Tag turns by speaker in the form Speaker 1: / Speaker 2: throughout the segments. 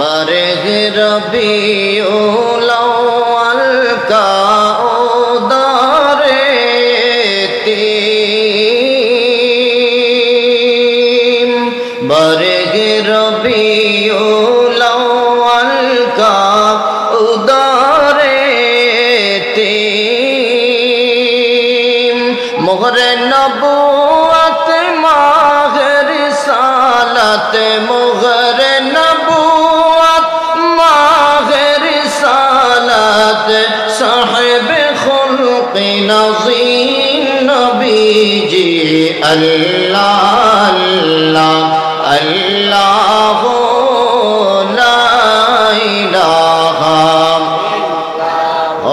Speaker 1: बरह रबीउल अव्वल का उदारे-तीम, बरह रबीउल अव्वल का उदारे-तीम, मोहरे नबुवत माहे रिसालत, मोहरे नबुवत माहे रिसालत, साहिब खुल्क़ नज़ीम नबी जी। अल्लाह अल्लाह अल्लाह ला इलाहा ओ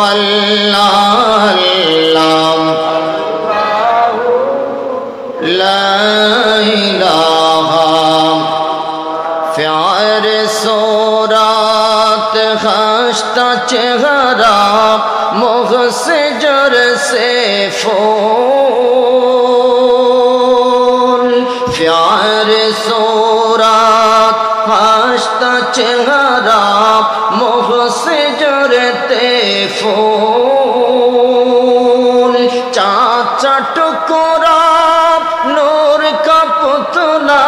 Speaker 1: अल्लाह अल्लाह ला इलाहा। प्यार सोरात हंसता चेहरा, मुँह से जोर से फूल, प्यार सोरात हंसता चेहरा, मुँह से जोरते फूल, चाचा टुकड़ा नूर का पुतला,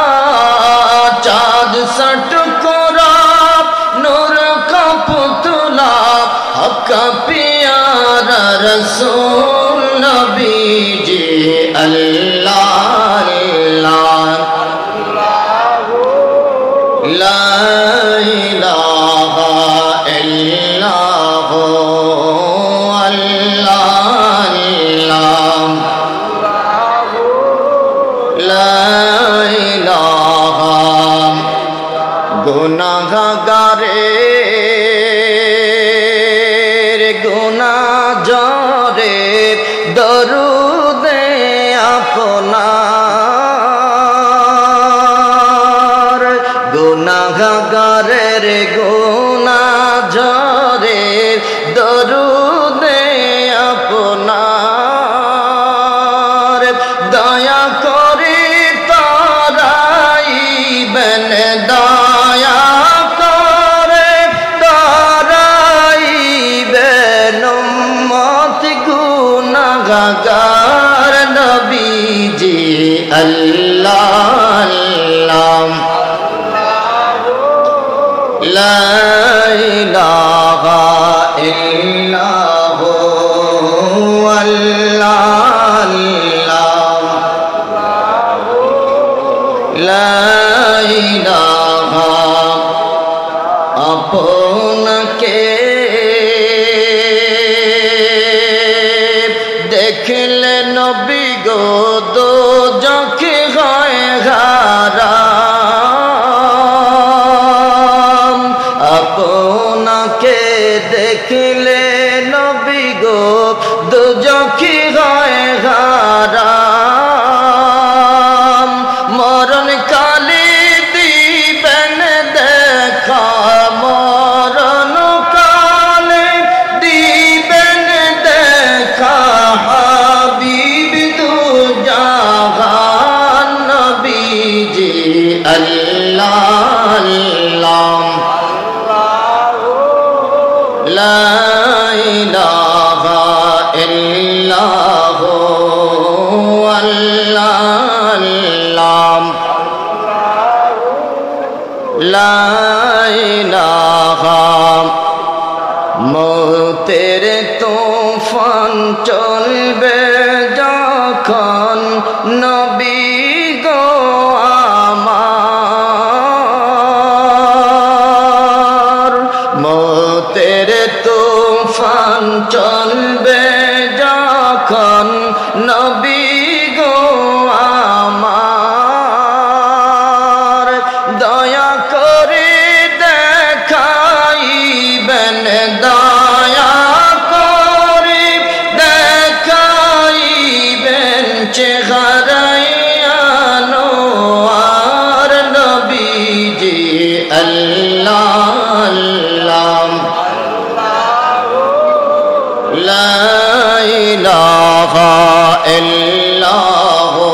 Speaker 1: चाँद सा टुकड़ा नूर का पुतला, हक़ प्यारा रसूल नबी जी। अल्लाह अल्लाह ला इलाहा इल्लल्लाह अल्लाह अल्लाह ला इलाहा। गुनाहगारेर गुनाह जरे दरूदे आपनार, गुनाहगारेर गुनाह जरे दरूदे आपनार, दया करे ताराइबेन, दया करे ताराइबेन उम्मत गुनाहगार नबी जी। अल्लाह अल्लाह ला इलाहा इल्लल्लाह अल्लाह अल्लाह ला इलाहा। आपनके देखले नबी गो दो जोखे হয় হারাম, আপনাকে দেখলে নবী গো দো जोखे হয় হারাম, মরণ কালে দিবেন দেখা, মরণ কালে দিবেন দেখা, হাবিব দু জাহান নবী জি। अल्लाह अल्लाह ला इलाहा इल्लल्लाह अल्लाह अल्लाह ला इलाहा। मौतेर तूफान चलबे যখন নবী গো আমার, মৌতের তূফান চলবে যখন নবী গো আমার, দয়া করে দেখাইবেন, দয়া করে দেখাইবেন চেহারায় আনোয়ার নবীজি। আল্লাহ আল্লাহ লা ইলাহা ইল্লাল্লাহু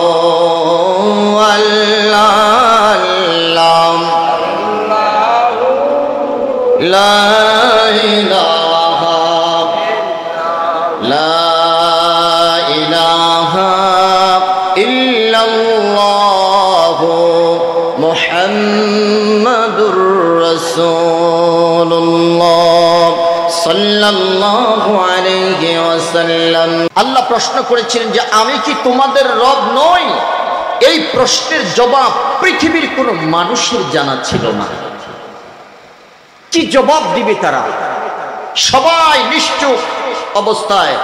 Speaker 1: আল্লাহ লা ইলাহা লা ইলাহা ইল্লাল্লাহু মুহাম্মাদুর রাসূলুল্লাহ সাল্লাল্লাহু আলাইহি ওয়াসাল্লাম। আল্লাহ প্রশ্ন করেছিলেন যে আমি কি তোমাদের রব নই? এই প্রশ্নের জবাব পৃথিবীর কোনো মানুষের জানা ছিল না। কি জবাব দিবে তারা? সবাই নিশ্চুপ অবস্থায়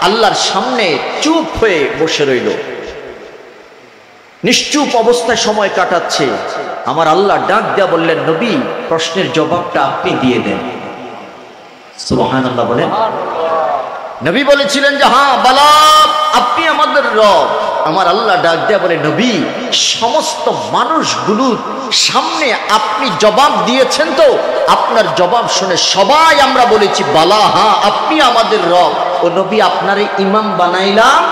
Speaker 1: আল্লাহর সামনে চুপ হয়ে বসে রইল, নিশ্চুপ অবস্থায় সময় কাটাচ্ছে। আমার আল্লাহ ডাক দেয়া বললেন, নবী প্রশ্নের জবাবটা আপনি দিয়ে দেন। সুবহানাল্লাহ বলেন। নবী বলেছিলেন যে হ্যাঁ বালা, আপনি আমাদের রব। আমার আল্লাহ ডাক দেয়া বলে, নবী সমস্ত মানুষগুলোর সামনে আপনি জবাব দিয়েছেন, তো আপনার জবাব শুনে সবাই আমরা বলেছি বালা, হ্যাঁ আপনি আমাদের রব। ও নবী আপনারে ইমাম বানাইলাম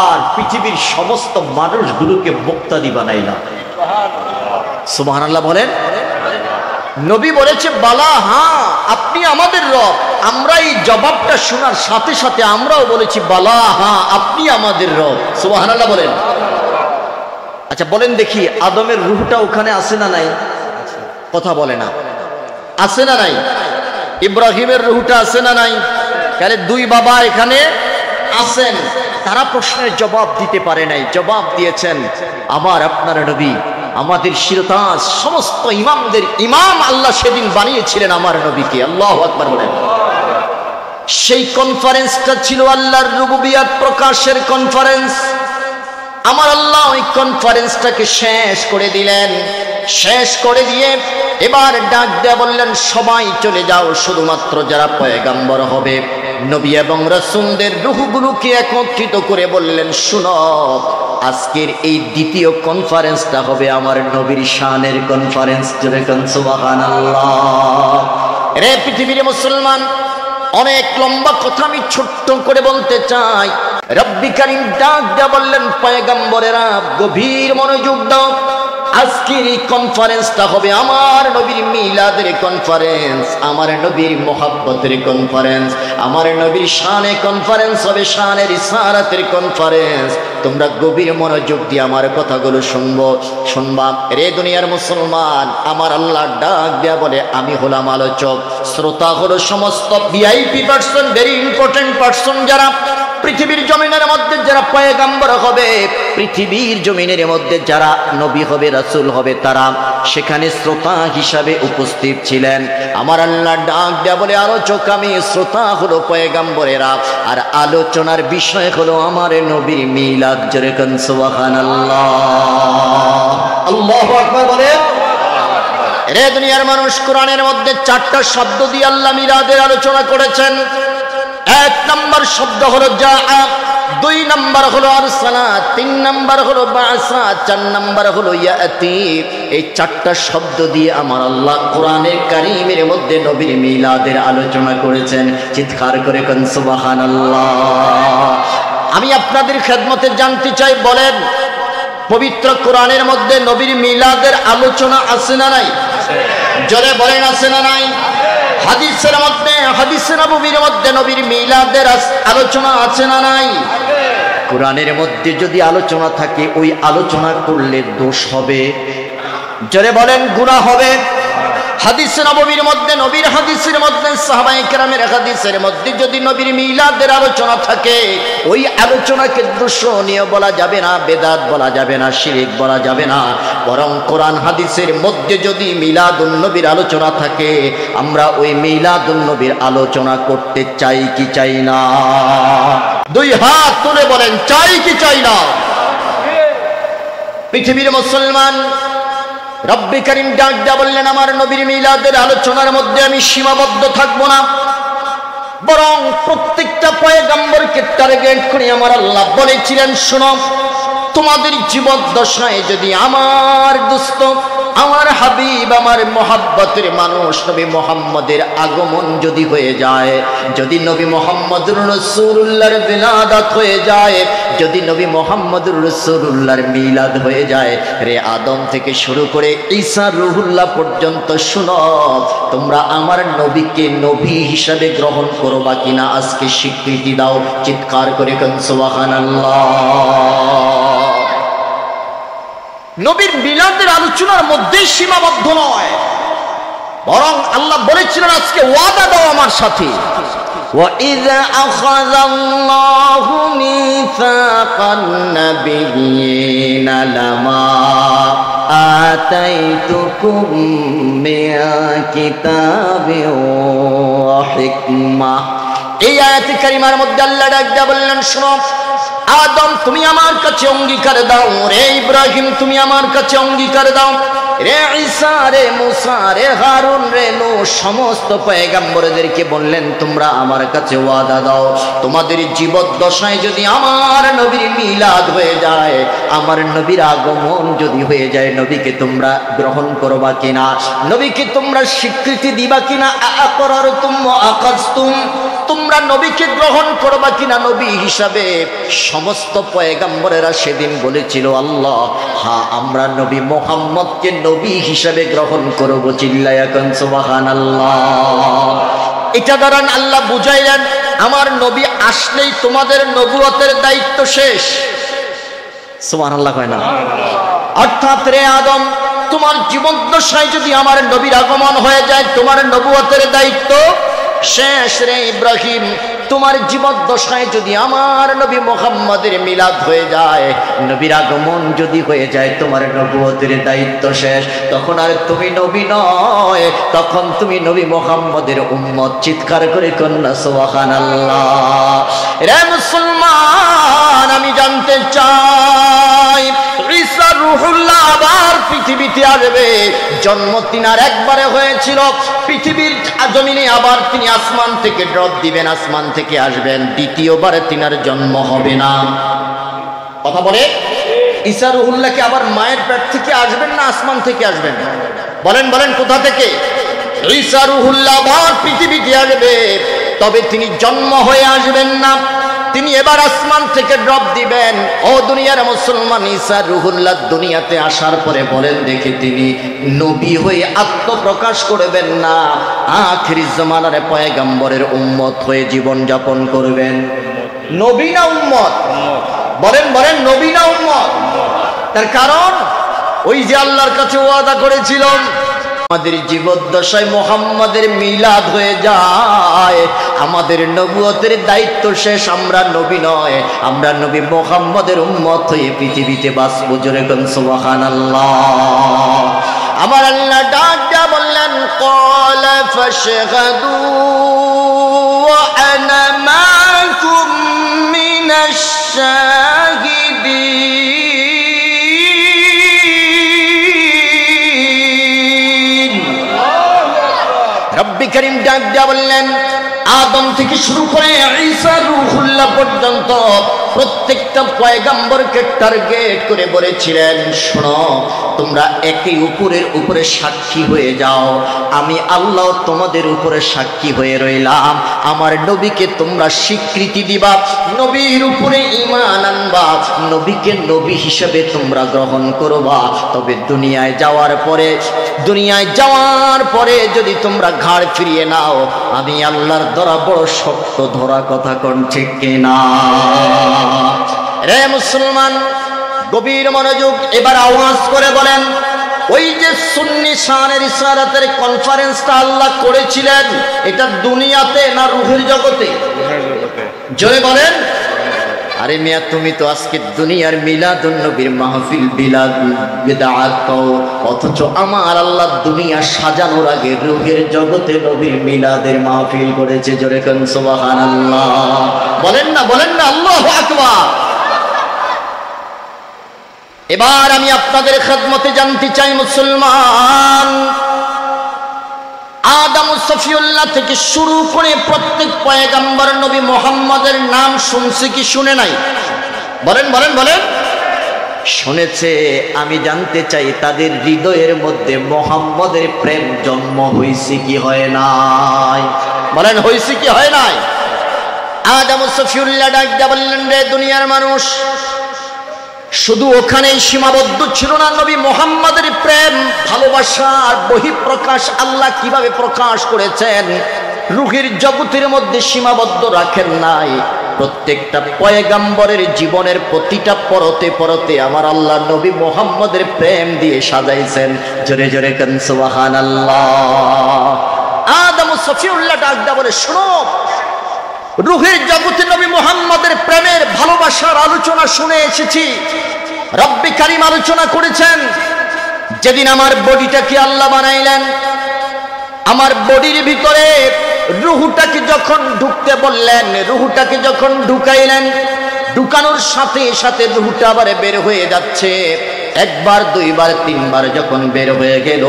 Speaker 1: আর পৃথিবীর সমস্ত মানুষগুলোকে মুক্তাদি বানাইলাম। সুবহানাল্লাহ বলেন। নবী বলেছে বালা, হ্যাঁ আপনি আমাদের রব। আমরা এই জবাবটা শোনার সাথে সাথে আমরাও বলেছি বালা, হ্যাঁ আপনি আমাদের রব। সুবহানাল্লাহ বলেন। আচ্ছা বলেন দেখি, আদমের রূহটা ওখানে আছে না নাই? কথা বলে না, আছে না নাই? ইব্রাহিমের রূহটা আছে না নাই? তাহলে দুই বাবা এখানে আছেন, তারা প্রশ্নের জবাব দিতে পারে নাই। জবাব দিয়েছেন আমার আপনার নবী, আমাদের শিরতাজ সমস্ত ইমামদের ইমাম আল্লাহ সেদিন বানিয়েছিলেন আমার নবীকে। আল্লাহু আকবার বলেন। সেই কনফারেন্সটা ছিল আল্লাহর রুবুবিয়ত প্রকাশের কনফারেন্স। আমার আল্লাহ ওই কনফারেন্সটাকে শেষ করে দিলেন। শেষ করে দিয়ে এবার ডাক দেয়া বললেন, সবাই চলে যাও, শুধুমাত্র যারা পয়গাম্বর হবে, নবী এবং রাসূলদের রূহগুলোকে একত্রিত করে বললেন, শুনো, আজকের এই দ্বিতীয় কনফারেন্সটা হবে আমার নবীর শানের কনফারেন্স। যেরকম সুবহানাল্লাহ। রে পৃথিবীর মুসলমান, অনেক লম্বা কথা আমি ছোট্ট করে বলতে চাই। রব্বি কারীম ডাক দেয়া বললেন, পয়গম্বরেরা গভীর মনোযোগ দাও। আজকের এই কনফারেন্সটা হবে আমার নবীর মিলাদের কনফারেন্স, আমার নবীর মোহাব্বতের কনফারেন্স, আমার নবীর শানে কনফারেন্স হবে, শানের ইসারাতের কনফারেন্স। তোমরা গভীর মনোযোগ দিয়ে আমার কথাগুলো শুনবা। রে দুনিয়ার মুসলমান, আমার আল্লাহ ডাক দেয়া বলে, আমি হলাম আলোচক, শ্রোতা হলো সমস্ত VIP person, very important person, যারা পৃথিবীর জমিনের মধ্যে যারা পয়গাম্বর হবে, পৃথিবীর জমিনের মধ্যে যারা নবী হবে, রাসূল হবে, তারা সেখানে শ্রোতা হিসাবে উপস্থিত ছিলেন। আমার আল্লাহ ডাক দেয়া বলে, আলোচক আমি, শ্রোতা হলো পয়গাম্বরেরা, আর আলোচনার বিষয় হলো আমার নবীর মিলাদ। যেরকম সুবহানাল্লাহ। আল্লাহু আকবার বলে। রে দুনিয়ার মানুষ, কোরআনের মধ্যে 4টা শব্দ দিয়ে আল্লাহ মিলাদের আলোচনা করেছেন। 1 নম্বর শব্দ হলো জাআ, 2 নম্বর হলো আরসালা, 3 নম্বর হলো বাসা, 4 নম্বর হলো ইয়াতি। এই 4টা শব্দ দিয়ে আমার আল্লাহ কোরআনে কারীমের মধ্যে নবীর মিলাদের আলোচনা করেছেন। চিৎকার করে কোন সুবহানাল্লাহ। আমি আপনাদের খেদমতে জানতে চাই, বলেন পবিত্র কোরআনের মধ্যে নবীর মিলাদের আলোচনা আছে না নাই? জোরে বলেন আছে না নাই? হাদিসের মধ্যে, হাদিসে নববীর মধ্যে নবীর মিলাদের আলোচনা আছে না নাই? কোরআনের মধ্যে যদি আলোচনা থাকে, ওই আলোচনা করলে দোষ হবে। জোরে বলেন গুনাহ হবে। হাদিসে নববীর মধ্যে, নবীর হাদিসের মধ্যে, সাহাবায়ে কেরামের হাদিসের মধ্যে যদি নবীর মিলাদের আলোচনা থাকে, ওই আলোচনাকে দূষণীয় বলা যাবে না, বেদাত বলা যাবে না, শিরক বলা যাবে না। বরং কোরআন হাদিসের মধ্যে যদি মিলাদুন নবীর আলোচনা থাকে, আমরা ওই মিলাদুন নবীর আলোচনা করতে চাই কি চাই না? 2 হাত তুলে বলেন, চাই কি চাই না? পৃথিবীর মুসলমান, রব্বি কারীম ডাক দেয়া বললেন, আমার নবীর মিলাদের আলোচনার মধ্যে আমি সীমাবদ্ধ থাকবো না, বরং প্রত্যেকটা পয়গম্বরকে টার্গেট করে আমার আল্লাহ বলেছিলেন, শোনো, তোমাদের জীবদ্দশায় যদি আমার দোস্ত, আমার হাবিব, আমার মহাব্বতের মানুষ নবী মুহাম্মদের আগমন যদি হয়ে যায়, যদি নবী মুহাম্মদুর রাসূলুল্লাহর বিলাদত হয়ে যায়, যদি নবী মুহাম্মদুর রাসূলুল্লাহর মিলাদ হয়ে যায়, রে আদম থেকে শুরু করে ঈসা রূহুল্লাহ পর্যন্ত শুনো, তোমরা আমার নবীকে নবী হিসাবে গ্রহণ করবা কিনা আজকে স্বীকৃতি দাও। চিৎকার করে কোন সুবহানাল্লাহ। নবীর মিলাদের আলোচনার মধ্যেই সীমাবদ্ধ নয়, বরং আল্লাহ বলেছিলেন আজকে ওয়াদা দাও আমার সাথে। وَإِذْ أَخَذَ اللَّهُ مِيثَاقَ النَّبِيِّينَ لَمَا آتَيْتُكُم مِّن كِتَابٍ وَحِكْمَةٍ। এই আয়াতে কারিমার মধ্যে আল্লাহ ডাক বললেন, শোনো আদম তুমি আমার কাছে অঙ্গীকার দাও, রে ইব্রাহিম তুমি আমার কাছে অঙ্গীকার দাও, রে ঈসা, রে মুসা, রে হারুন, রে নূহ, সমস্ত পয়গম্বরদেরকে বললেন তোমরা আমার কাছে ওয়াদা দাও, তোমাদের জীবদ্দশায় যদি আমার নবীর মিলাদ হয়ে যায়, আমার নবীর আগমন যদি হয়ে যায়, নবীকে তোমরা গ্রহণ করবা কিনা, নবীকে তোমরা স্বীকৃতি দিবা কিনা। আকরারতুম ওয়া আকাজতুম, তোমরা নবীকে গ্রহণ করবা কিনা নবী হিসাবে। সমস্ত পয়গম্বরেরা সেদিন বলেছিল আল্লাহ হ্যাঁ আমরা নবী মুহাম্মদকে নবী হিসাবে গ্রহণ করব। চিল্লায়া কোন সুবহানাল্লাহ। এটা দ্বারা আল্লাহ বুঝাইলেন আমার নবী আসলেই তোমাদের নবুয়তের দায়িত্ব শেষ। সুবহানাল্লাহ কয় না? অর্থাৎ রে আদম তোমার জীবদ্দশায় যদি আমার নবীর আগমন হয়ে যায়, তোমার নবুয়তের দায়িত্ব শেষ। রে ইব্রাহিম তোমার জীবদ্দশায় যদি আমার নবী মুহাম্মদের মিলাদ হয়ে যায়, নবীর আগমন যদি হয়ে যায়, তোমার নবুয়তের দায়িত্ব শেষ। তখন আর তুমি নবী নয়, তখন তুমি নবী মুহাম্মদের উম্মত। চিৎকার করে কন্যা সুবহানাল্লাহ। রে মুসলমান আমি জানতে চাই ঈসা রূহুল্লাহ আবার পৃথিবীতে আসবে। জন্ম তিনার একবারে হয়েছিল, পৃথিবীর জমিনে আবার তিনি আসমান থেকে ড্রপ দিবেন, আসমান থেকে আসবেন, দ্বিতীয়বার তিনার জন্ম হবে না। কথা বলে ঈসা রূহুল্লাহকে আবার মায়ের পেট থেকে আসবেন না আসমান থেকে আসবেন? বলেন বলেন কোথা থেকে? ঈসা রূহুল্লাহ আবার পৃথিবীতে আসবে, তবে তিনি জন্ম হয়ে আসবেন না, তিনি এবার আসমান থেকে ড্রপ দিবেন। ও দুনিয়ার মুসলমান, ঈসা রূহুল্লাহ দুনিয়াতে আসার পরে বলেন দেখি তিনি নবী হয়ে আত্মপ্রকাশ করবেন না, আখিরি জামানার পয়গম্বরের উম্মত হয়ে জীবন যাপন করবেন। নবী না উম্মত? বলেন বলেন নবী না উম্মত? তার কারণ ওই যে আল্লাহর কাছে ওয়াদা করেছিলাম আমাদের জীবদ্দশায় মুহাম্মাদের মিলাদ হয়ে যায়, আমাদের নবুয়তের দায়িত্ব শেষ, আমরা নবী নয়, আমরা নবী মুহাম্মাদের উম্মত হয়ে পৃথিবীতে বাঁচবো। জোরে কোন সুবহানাল্লাহ। আমার আল্লাহ ডাক দিয়া বললেন ক্বালা ফাশহাদু ওয়া আনা মাকুম মিনাশ শাহিদিন। রব্বি করিম ডাক দিয়া বললেন আদম থেকে শুরু করে ঈসা রূহুল্লাহ পর্যন্ত প্রত্যেকটা পয়গম্বরকে টার্গেট করে বলেছিলেন শোনো তোমরা একে উপরের উপরে সাক্ষী হয়ে যাও, আমি আল্লাহ তোমাদের উপরে সাক্ষী হয়ে রইলাম, আমার নবীকে তোমরা স্বীকৃতি দিবা, নবীর উপরে ঈমান আনবা, নবীকে নবী হিসেবে তোমরা গ্রহণ করবা। তবে দুনিয়ায় যাওয়ার পরে যদি তোমরা ঘাড় ফিরিয়ে নাও, আমি আল্লাহর ধরা বড় শক্ত ধরা, কথা কোন ঠিক কিনা? রে মুসলমান গভীর মনোযোগ, এবার আওয়াজ করে বলেন ওই যে সুন্নি শানের ইসরাতের কনফারেন্সটা আল্লাহ করেছিলেন, এটা দুনিয়াতে না রূহের জগতে? জোরে বলেন। আরে মিয়া তুমি তো আজকে দুনিয়ার মিলাদুন নবীর মাহফিল বিদআত কও, অথচ আমার আল্লাহ দুনিয়া সাজানোর আগে রূহের জগতে নবীর মিলাদের মাহফিল করেছে। জোরে কোন সুবহানাল্লাহ। বলেন না আল্লাহু আকবার। এবার আমি আপনাদের খেদমতে জানতে চাই মুসলমান, আদম সফিউল্লাহ থেকে শুরু করে প্রত্যেক পয়গম্বর নবী মুহাম্মদের নাম শুনছে কি শুনে নাই? বলেন বলেন বলেন। শুনেছে। আমি জানতে চাই তাদের হৃদয়ের মধ্যে মুহাম্মদের প্রেম জন্ম হয়েছে কি হয় নাই? বলেন হয়েছে কি হয় নাই? আদম সফিউল্লাহ ডাক দিয়া বললেন, রে দুনিয়ার মানুষ, শুধু ওখানেই সীমাবদ্ধ ছিল না। নবী মুহাম্মদের প্রেম ভালোবাসার বহিঃপ্রকাশ আল্লাহ কিভাবে প্রকাশ করেছেন, রূহের জগতের মধ্যে সীমাবদ্ধ রাখেন নাই। প্রত্যেকটা পয়গাম্বরের জীবনের প্রতিটা পরতে পরতে আমার আল্লাহ নবী মুহাম্মদের প্রেম দিয়ে সাজাইছেন। জোরে জোরে কেন সুবহানাল্লাহ। আদম সফিউল্লাহ ডাকদা বলে, শোনো, রূহের জগতে নবী মুহাম্মদের প্রেমের ভালোবাসার আলোচনা শুনে এসেছি। রব্বে কারীম আলোচনা করেছেন, যেদিন আমার বডিটাকে আল্লাহ বানাইলেন, আমার বডির ভিতরে রূহটাকে যখন ঢুকতে বললেন, রূহটাকে যখন ঢুকাইলেন, ঢুকানোর সাথে সাথে রূহটা আবার বের হয়ে যাচ্ছে। একবার, দুইবার, তিনবার যখন বের হয়ে গেল,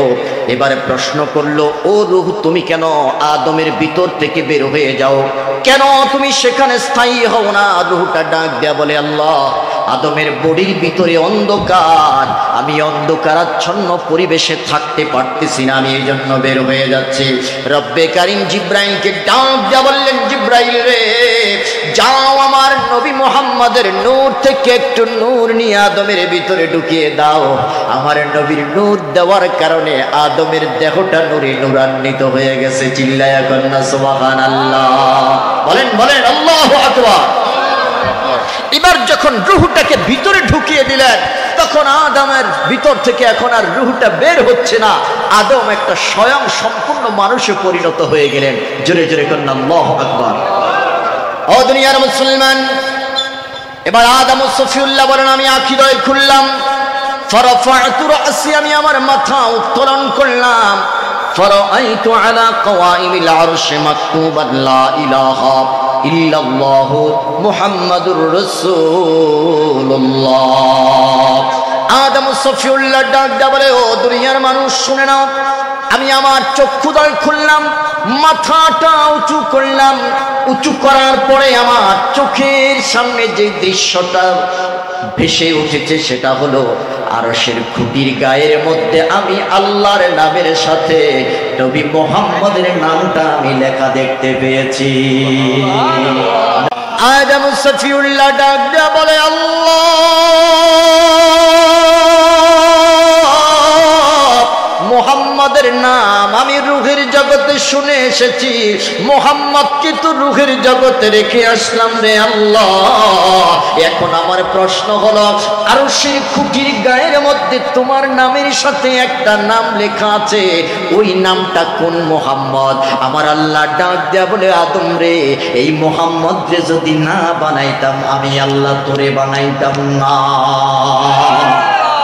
Speaker 1: এবারে প্রশ্ন করলো, ও রূহ, তুমি কেন আদমের ভিতর থেকে বের হয়ে যাও? কেন তুমি সেখানে স্থায়ী হও না? রূহটা ডাক দেয়া বলে, আল্লাহ, আদমের বডির ভিতরে অন্ধকার, আমি অন্ধকারাচ্ছন্ন পরিবেশে থাকতে পারতেছি না, আমি এই জন্য বের হয়ে যাচ্ছি। রব্বে কারীম জিব্রাইলকে ডাক দেয়া বললেন, জিব্রাইল রে, যাও আমার নবী মুহাম্মদের নূর থেকে একটু নূর নিয়ে আদমের ভিতরে ঢুকিয়ে দাও। আমার নবীর নূর দেওয়ার কারণে আদমের দেহটা নূরে নূরান্বিত হয়ে গেছে। চিল্লায়া কন্যা সুবহানাল্লাহ। বলেন বলেন আল্লাহু আকবার। এবার যখন রূহটাকে ভিতরে ঢুকিয়ে দিলেন, তখন আদমের ভিতর থেকে এখন আর রূহটা বের হচ্ছে না। আদম একটা স্বয়ং সম্পূর্ণ মানুষে পরিণত হয়ে গেলেন। জোরে জোরে কন্যা আল্লাহু আকবার। ও দুনিয়ার মুসলমান, এবার আদম সফিউল্লাহ বলেন, আমি আকিদায় খুললাম, ফারাফা'তু রাসি, আমি আমার মাথা উত্তোলন করলাম। ফারাআইতু আলা কওয়াইমিল আরশি মাকতুবান লা ইলাহা ইল্লাল্লাহু মুহাম্মাদুর রাসূলুল্লাহ। আদম সফিউল্লাহ ডাক দিয়া বলে, ও দুনিয়ার মানুষ শুনে নাও, আমি আমার চক্ষুদয় খুললাম, মাথাটা উঁচু করলাম। উঁচু করার পরে আমার চোখের সামনে যে দৃশ্যটা ভেসে উঠেছে সেটা হলো আরশের খুঁটির গায়ের মধ্যে আমি আল্লাহর নামের সাথে নবী মুহাম্মদের নামটা আমি লেখা দেখতে পেয়েছি। আদম সফিউল্লাহ ডাক দিয়া বলে, আল্লাহ, মুহাম্মদের নাম আমি রূহের জগতে শুনে এসেছি, মুহাম্মদকে তো রূহের জগতে রেখে আসলাম রে আল্লাহ। এখন আমার প্রশ্ন হলো, আরশের খুঁটির গায়ের মধ্যে তোমার নামের সাথে একটা নাম লেখা আছে, ওই নামটা কোন মুহাম্মদ? আমার আল্লাহ ডাক দেয়া বলে, আদম রে, এই মুহাম্মদ রে যদি না বানাইতাম আমি আল্লাহ তোরে বানাইতাম না।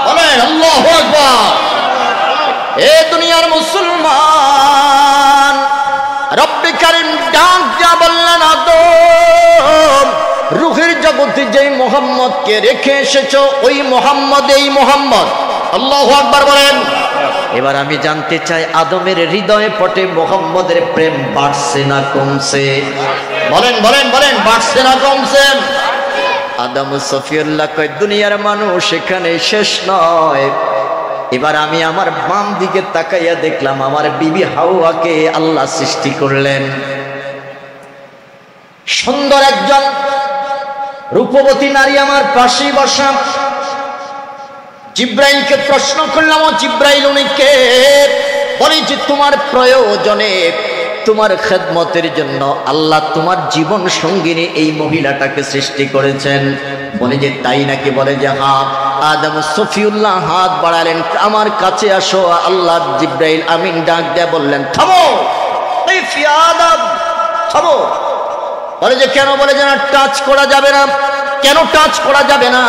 Speaker 1: বলেন আল্লাহু আকবার। এ দুনিয়ার মুসলমান, রব্বে কারীম ডাক দিয়া বললেন, আদম, রূহের জগতে যেই মুহাম্মদকে রেখে এসেছো ওই মুহাম্মদ, এই মুহাম্মদ। আল্লাহু আকবার বলেন। এবার আমি জানতে চাই, আদমের হৃদয়ে পটে মুহাম্মদের প্রেম বাড়ছে না কমছে? বলেন বলেন বলেন, বাড়ছে না কমছে? আদম সফিউল্লাহ কয়, দুনিয়ার মানুষ এখানে শেষ নয়। এবার আমি আমার বাম দিকে তাকাইয়া দেখলাম আমার বিবি হাওয়াকে আল্লাহ সৃষ্টি করলেন। সুন্দর একজন রূপবতী নারী আমার পাশেই বসা। জিব্রাইলকে প্রশ্ন করলাম, ও জিব্রাইল, উনি কে? বলে যে তোমার প্রয়োজনে, তোমার খেদমতের জন্য আল্লাহ তোমার জীবন সঙ্গিনী এই মহিলাটাকে সৃষ্টি করেছেন। বলে যে তাই নাকি? বলে যে হ্যাঁ। আদম সফিউল্লাহ হাত বাড়ালেন, আমার কাছে আসো। আল্লাহ জিব্রাইল আমিন ডাক দেয়া বললেন, থামো আদম, থামো। বলে যে কেন? বলে যে না, টাচ করা যাবে না। কেন টাচ করা যাবে না?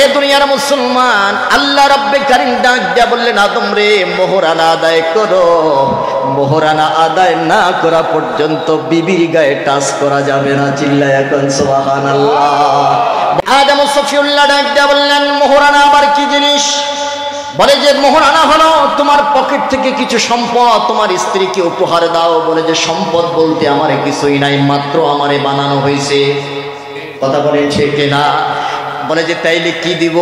Speaker 1: এ দুনিয়ার মুসলমান, আল্লাহ রব্বে কারীম ডাক দেয়া বললেন, আদম রে, মোহরানা আদায় করো। মোহরানা আদায় না করা পর্যন্ত বিবির গায়ে টাচ করা যাবে না। চিল্লায় এখন সুবহানাল্লাহ। আদম সফিউল্লাহ ডাক দেয়া বললেন, মোহরানা আবার কি জিনিস? বলে যে মোহরানা হলো তোমার পকেট থেকে কিছু সম্পদ তোমার স্ত্রীকে উপহার দাও। বলে যে সম্পদ বলতে আমারে কিছুই নাই, মাত্র আমারে বানানো হয়েছে। কথা বলেন ঠিক না? বলে যে তাইলে কি দিব?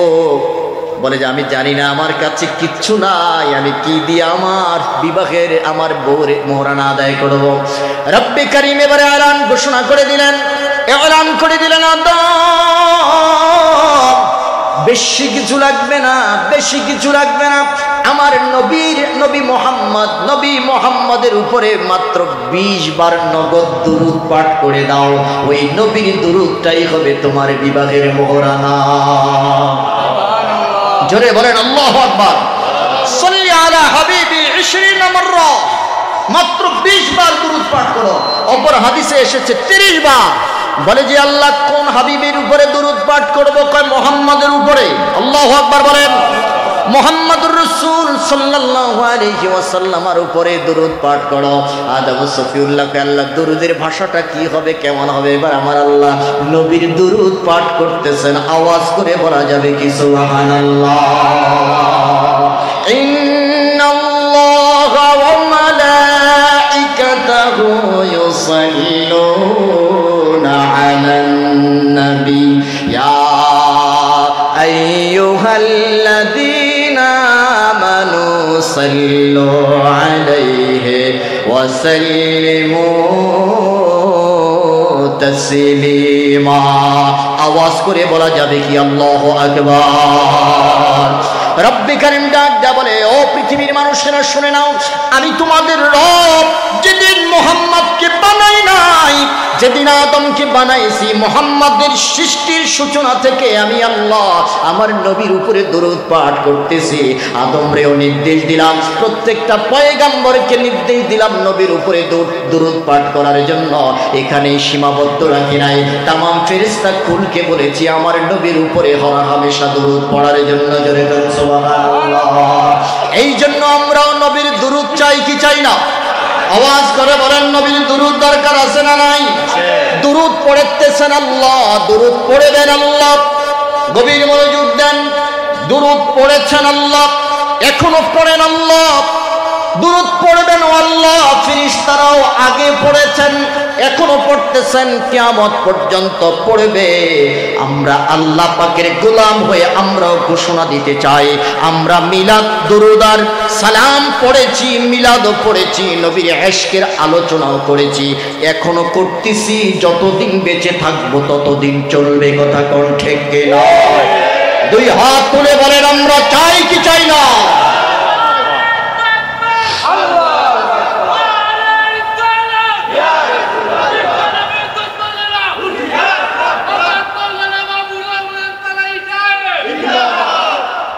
Speaker 1: বলে যে আমি জানি না, আমার কাছে কিচ্ছু নাই, আমি কি দিয়ে আমার বিবাহের আমার বউরে মোহরানা আদায় করব? রব্বে কারীম এবারে এলান ঘোষণা করে দিলেন, আদম বেশি কিছু লাগবে না, বেশি কিছু লাগবে না। আমার নবী মোহাম্মদের উপরে মাত্র 20 বার নগদ দুরূদ পাঠ করে দাও। ওই নবীর দুরূদটাই হবে তোমার বিবাহের মোহরানা। জোরে বলেন আল্লাহু আকবার। সাল্লি আলা হাবিবি 20 মাররা, মাত্র 20 বার দুরূদ পাঠ করো। অপর হাদিসে এসেছে 30 বার। বলে যে আল্লাহ কোন হাবিবের উপরে দুরূদ পাঠ করব? কয় মুহাম্মাদের উপরে। আল্লাহু আকবার বলেন। মুহাম্মাদুর রাসূল সাল্লাল্লাহু আলাইহি ওয়াসাল্লামের উপরে দুরূদ পাঠ করো। আদম সফিউল্লাহকে আল্লাহ দুরূদের ভাষাটা কি হবে, কেমন হবে? এবার আমার আল্লাহ নবীর দুরূদ পাঠ করতেছেন, আওয়াজ করে বলা যাবে কি সুবহানাল্লাহ। ইন্নাল্লাহা ওয়া মালাইকাতাহু ইউসাল্লুনা আলান নবী ইয়া আইয়ুহাল্লাযীনা আমানু সাল্লু আলাইহি ওয়া সাল্লিমু তাসলিমা। আওয়াজ করে বলা যাবে কি আল্লাহু আকবার। রব্বে কারীম ডাক দেয়া বলে, ও পৃথিবীর মানুষেরা শুনে নাও, আমি তোমাদের রব। যেদিন মুহাম্মদকে বানাই নাই, যেদিন আদমকে বানাইছি, মুহাম্মদের সৃষ্টির সূচনা থেকে আমি আল্লাহ আমার নবীর উপরে দরুদ পাঠ করতেছি। আদমরেও নির্দেশ দিলাম, প্রত্যেকটা পয়গাম্বরকে নির্দেশ দিলাম নবীর উপরে দরুদ পাঠ করার জন্য। এখানেই সীমাবদ্ধ রাখি নাই, তামাম ফেরেশতা কুলকে বলেছি আমার নবীর উপরে হরহামেশা দরুদ পড়ার জন্য। জোরে বলেন সুবহানাল্লাহ। এই জন্য আমরাও নবীর দরুদ চাই কি চাই না? আওয়াজ করে বলেন, নবীর দুরূদ দরকার আছে না নাই? দুরূদ পড়তেছেন আল্লাহ, দুরূদ পড়বেন আল্লাহ। গভীর মনোযোগ দেন। দুরূদ পড়েছেন আল্লাহ, এখনো পড়েন আল্লাহ, দুরূদ পড়বেন আল্লাহ। ফেরেশতারাও আগে পড়েছেন, এখনো পড়তেছেন, কিয়ামত পর্যন্ত পড়বে। আমরা আল্লাহ পাকের গোলাম হয়ে আমরাও ঘোষণা দিতে চাই, আমরা মিলাদ দুরূদ আর সালাম পড়েছি, মিলাদও পড়েছি, নবীর ইশকের আলোচনাও করেছি, এখনো করতেছি। যতদিন বেঁচে থাকবো ততদিন চলবে। কথা কোন ঠিক কিনা? দুই হাত তুলে বলেন, আমরা চাই কি চাই না?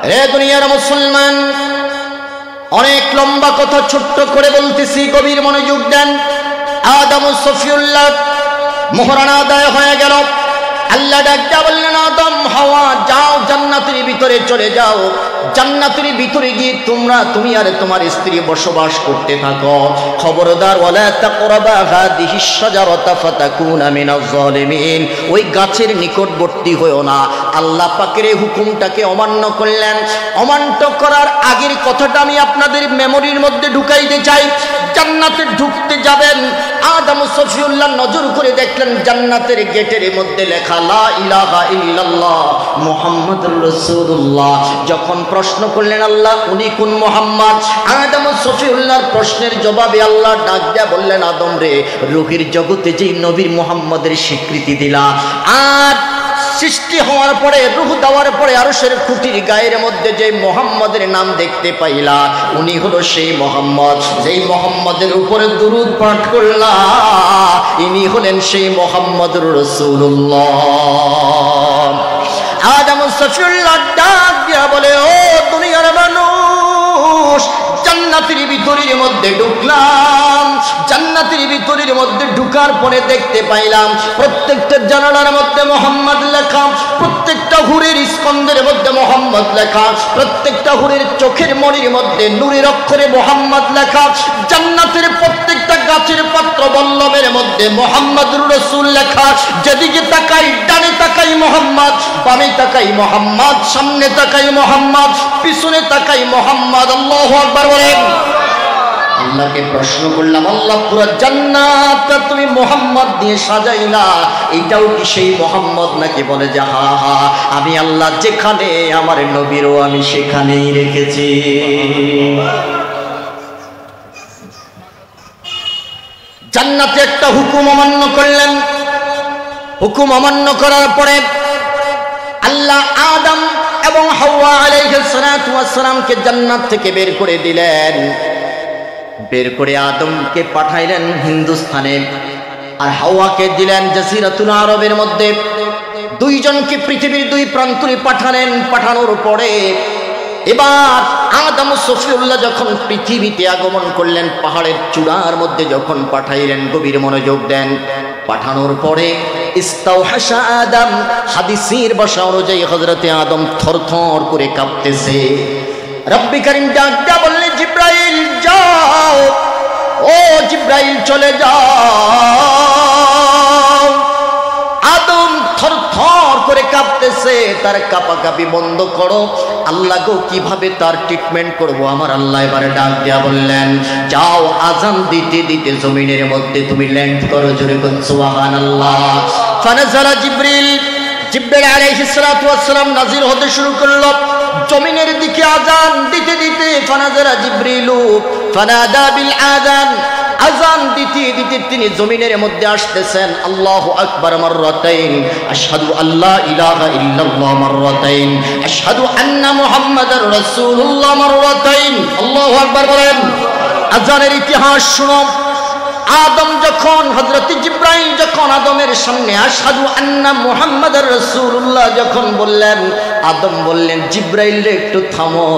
Speaker 1: রে দুনিয়ার মুসলমান, অনেক লম্বা কথা ছোট্ট করে বলতেছি, গভীর মনোযোগ দেন। আদম সফিউল্লাহ মোহরানা আদায় হয়ে গেল। আল্লাহ ডাকতে বললেন, আদম হাওয়া যাও, জান্নাতের ভিতরে চলে যাও। জান্নাতের ভিতরে গিয়ে তুমি আর তোমার স্ত্রী বসবাস করতে থাকো। খবরদার, ওয়ালা তাকরাবা হাদিহিশ শাজারাতা ফাতাকুনা মিনাজ জালিমিন। ওই গাছের নিকটবর্তী হয়ো না। আল্লাহ পাকের এই হুকুমটাকে অমান্য করলেন। অমান্য করার আগের কথাটা আমি আপনাদের মেমোরির মধ্যে ঢুকাইতে চাই। জান্নাতে ঢুকতে যাবেন, আদম সফিউল্লাহ নজর করে দেখলেন জান্নাতের গেটের মধ্যে লেখা লা ইলাহা ইল্লাল্লাহ মুহাম্মাদুর রাসূলুল্লাহ। যখন প্রশ্ন করলেন আল্লাহ উনি কোন মুহাম্মদ, আদম সফিউল্লাহর প্রশ্নের জবাবে আল্লাহ ডাক দিয়া বললেন, আদম রে, রূহের জগতে যেই নবীর মুহাম্মদের স্বীকৃতি দিলা, আর সৃষ্টি হওয়ার পরে, রূহ দেওয়ার পরে আরশের খুঁটির গায়ের মধ্যে যে মুহাম্মদের নাম দেখতে পাইলা, উনি হলো সেই মুহাম্মদ। যেই মুহাম্মদের উপরে দুরূদ পাঠ করলা, ইনি হলেন সেই মুহাম্মদুর রাসূলুল্লাহ। আদম সফিউল্লাহ ডাক দিয়া বলে, ও দুনিয়ার মানুষ, জান্নাতের ভিতরের মধ্যে ঢুকলাম। জান্নাতের ভিতরের মধ্যে ঢুকার পরে দেখতে পাইলাম প্রত্যেকটা জানালার মধ্যে মুহাম্মদ লেখা, প্রত্যেকটা হুরের স্কন্ধের মধ্যে মুহাম্মদ লেখা, প্রত্যেকটা হুরের চোখের মণির মধ্যে নূরের অক্ষরে মুহাম্মদ লেখা। জান্নাতের প্রত্যেকটা গাছের পাত্র বল্লমের মধ্যে মুহাম্মদুর রাসূল লেখা। যেদিকে তাকাই, ডানে তাকাই মুহাম্মদ, বামে তাকাই মুহাম্মদ, সামনে তাকাই মুহাম্মদ, পিছনে তাকাই মুহাম্মদ। আল্লাহু আকবার বলেন। আল্লাহকে প্রশ্ন করলাম, আল্লাহ পুরো জান্নাতটা তুমি মোহাম্মদ দিয়ে সাজাইলা, এটাও কি সেই মোহাম্মদ নাকি? বলে যে হা হা, আমি আল্লাহ যেখানে আমার নবীরও আমি সেখানেই রেখেছি। জান্নাতে একটা হুকুম অমান্য করলেন। হুকুম অমান্য করার পরে আল্লাহ আদম এবং হাওয়া আলাইহিস সালাতু ওয়াস সালামকে জান্নাত থেকে বের করে দিলেন। বের করে আদমকে পাঠাইলেন হিন্দুস্তানে, আর হাওয়াকে দিলেন জাজিরাতুল আরবের মধ্যে। দুইজনকে পৃথিবীর দুই প্রান্তরে পাঠালেন। পাঠানোর পরে এবার আদম সফিউল্লাহ যখন পৃথিবীতে আগমন করলেন, পাহাড়ের চূড়ার মধ্যে যখন পাঠাইলেন, গভীর মনোযোগ দেন। পাঠানোর পরে ইস্তাওহাশা আদম, হাদিসের ভাষা অনুযায়ী হযরতে আদম থরথর করে কাঁপতেছে। রব্বি করিম ডাক দিয়া বললেন, জিব্রাইল যাও, ও জিব্রাইল চলে যাও। আদম থরথর করে কাঁপতেছে, তার কাঁপাকাঁপি বন্ধ করো। আল্লাহ গো, কিভাবে তার ট্রিটমেন্ট করব? আমার আল্লাহ এবারে ডাক দিয়া বললেন, যাও আযান দিতে দিতে জমিনের মধ্যে তুমি ল্যান্ড করো। জোরে বল সুবহানাল্লাহ। ফানাজালা জিব্রিল, জিব্রাইল আলাইহিস সালাতু ওয়াস সালাম নাজিল হতে শুরু করলো জমিনের দিকে আযান দিতে দিতে। ফানাজালা জিব্রিলু ফানাদা বিল আযান, আযান দিতে দিতে তিনি জমিনের মধ্যে আসতেছেন। আল্লাহু আকবার মাররাতাইন, আশহাদু আল্লা ইলাহা ইল্লাল্লাহ মাররাতাইন, আশহাদু আন্না মুহাম্মাদার রাসূলুল্লাহ মাররাতাইন। আল্লাহু আকবার বলেন। আযানের ইতিহাস শুনো। আদম যখন, হযরত জিব্রাইল যখন আদমের সামনে আশহাদু আন্না মুহাম্মাদার রাসূলুল্লাহ যখন বললেন, আদম বললেন, জিব্রাইল রে একটু থামো।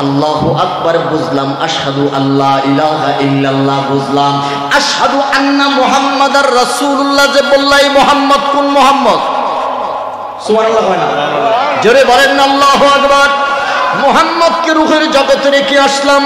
Speaker 1: আল্লাহু আকবার বুঝলাম, আশহাদু আল্লা ইলাহা ইল্লাল্লাহ বুঝলাম, আশহাদু আন্না মুহাম্মাদার রাসূলুল্লাহ যে বললাই, মুহাম্মদ কোন মুহাম্মদ? সুবহানাল্লাহ হয় না? জোরে বলেন না আল্লাহু আকবার। মুহাম্মদকে রূহের জগতে রেখে আসলাম,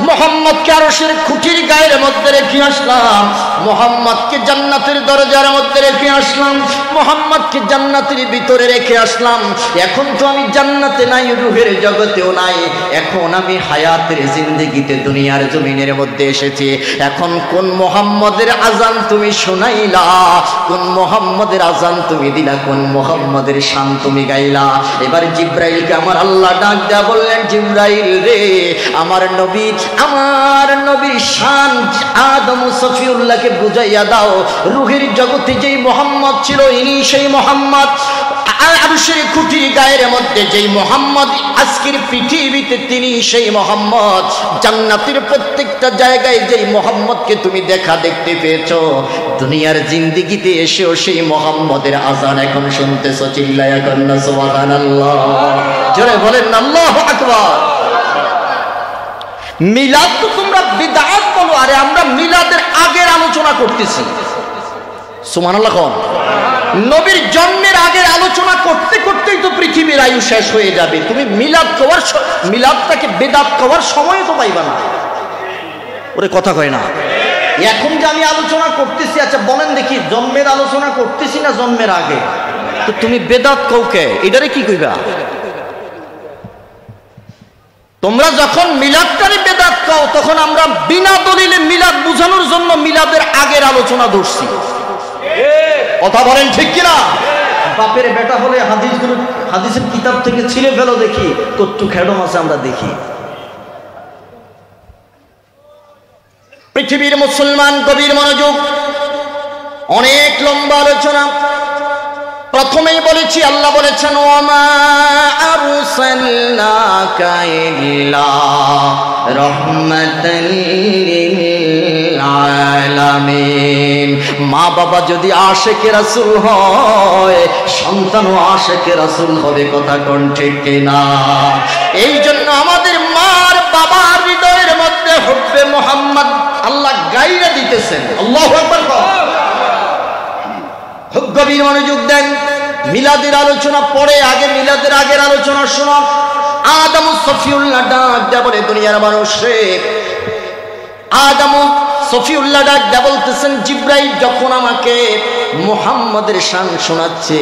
Speaker 1: মুহাম্মদকে আরশের খুঁটির গায়ের মধ্যে রেখে আসলাম, মুহাম্মদকে জান্নাতের দরজার মধ্যে রেখে আসলাম, মুহাম্মদকে জান্নাতের ভিতরে রেখে আসলাম। এখন তো আমি জান্নাতে নাই, রূহের জগতেও নাই, এখন আমি হায়াতের জিন্দেগিতে দুনিয়ার জমিনের মধ্যে এসেছি। এখন কোন মুহাম্মদের আযান তুমি শোনাইলা, কোন মুহাম্মদের আযান তুমি দিলা, কোন মুহাম্মদের শান তুমি গাইলা? এবার জিব্রাইলকে আমার আল্লাহ ডাক দেয়া বললেন, জিব্রাইল রে, আমার নবী, আমার নবীর শান আদম সফিউল্লাহকে বুঝাইয়া দাও। রূহের জগতে যেই মুহাম্মদ ছিল, ইনি সেই মুহাম্মদ। আরশের খুঁটির গায়ের মধ্যে যেই মুহাম্মদ, আজকের পৃথিবীতে তিনি সেই মুহাম্মদ। জান্নাতের প্রত্যেকটা জায়গায় যেই মুহাম্মদকে তুমি দেখতে পেয়েছো, দুনিয়ার জিন্দেগিতে এসেও সেই মুহাম্মদের আযান এখন শুনতেছো। চিল্লায়া কন্না সুবহানাল্লাহ। জোরে বলেন না আল্লাহু আকবার। মিলাদ তো তোমরা বিদআত বলো, আরে আমরা মিলাদের আগের আলোচনা করতেছি। সুবহানাল্লাহ। কোন নবীর জন্মের আগের আলোচনা করতে করতেই তো পৃথিবীর আয়ু শেষ হয়ে যাবে। তুমি মিলাদ কওয়ার, মিলাদটাকে বিদআত কওয়ার সময় তো পাইবা না। ওরে কথা কয় না। এখন যে আমি আলোচনা করতেছি, আচ্ছা বলেন দেখি, জন্মের আলোচনা করতেছি না জন্মের আগে? তো তুমি বিদআত কওকে, এটারে কি কইবা? তোমরা যখন মিলাদটারে বেদাত কও, তখন আমরা বিনা দলিলে মিলাদ বুঝানোর জন্য মিলাদের আগের আলোচনা ধরছি। কথা বলেন ঠিক কিনা? বাপের বেটা হলে হাদিসগুলো, হাদিসের কিতাব থেকে ছিঁড়ে ফেলো, দেখি কতটুকু খেডম আছে আমরা দেখি। পৃথিবীর মুসলমান, গভীর মনোযোগ, অনেক লম্বা আলোচনা। প্রথমেই বলেছি, আল্লাহ বলেছেন, ওয়ামা আরসালনাকা ইল্লা রাহমাতাল লিল আলামিন। মা বাবা যদি আশিকে রাসূল হয়, সন্তানও আশিকে রাসূল হবে। কথা কোন ঠিক কিনা? এই জন্য আমাদের মার বাবার হৃদয়ের মধ্যে হুব্বে মুহাম্মদ আল্লাহ গাইরা দিতেছেন। আল্লাহু আকবার। গভীর মনোযোগ দেন। মিলাদের আলোচনা পরে, আগে মিলাদের আগের আলোচনা শোনো। আদম সফিউল্লাহ ডাক দেয়া বলে, দুনিয়ার মানুষ রে, আদম সফিউল্লাহ ডাক দেয়া বলতেছেন, জিব্রাইল যখন আমাকে মুহাম্মদের শান শোনাচ্ছে,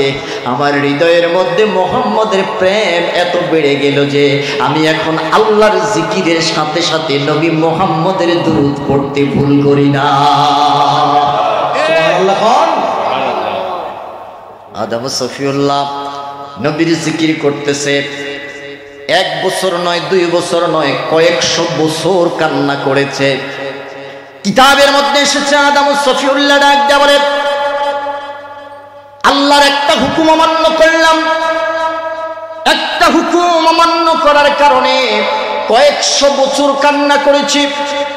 Speaker 1: আমার হৃদয়ের মধ্যে মুহাম্মদের প্রেম এত বেড়ে গেল যে আমি এখন আল্লাহর জিকিরের সাথে সাথে নবী মুহাম্মদের দুরূদ পড়তে ভুল করি না। সুবহানাল্লাহ। আদম সফিউল্লাহ নবীর জিকির করতেছে, 1 বছর নয়, 2 বছর নয়, কয়েকশো বছর কান্না করেছে। কিতাবের মধ্যে এসেছে, আদম সফিউল্লাহ ডাক দেয়া বলে, আল্লাহর একটা হুকুম অমান্য করলাম, একটা হুকুম অমান্য করার কারণে কয়েকশো বছর কান্না করেছি।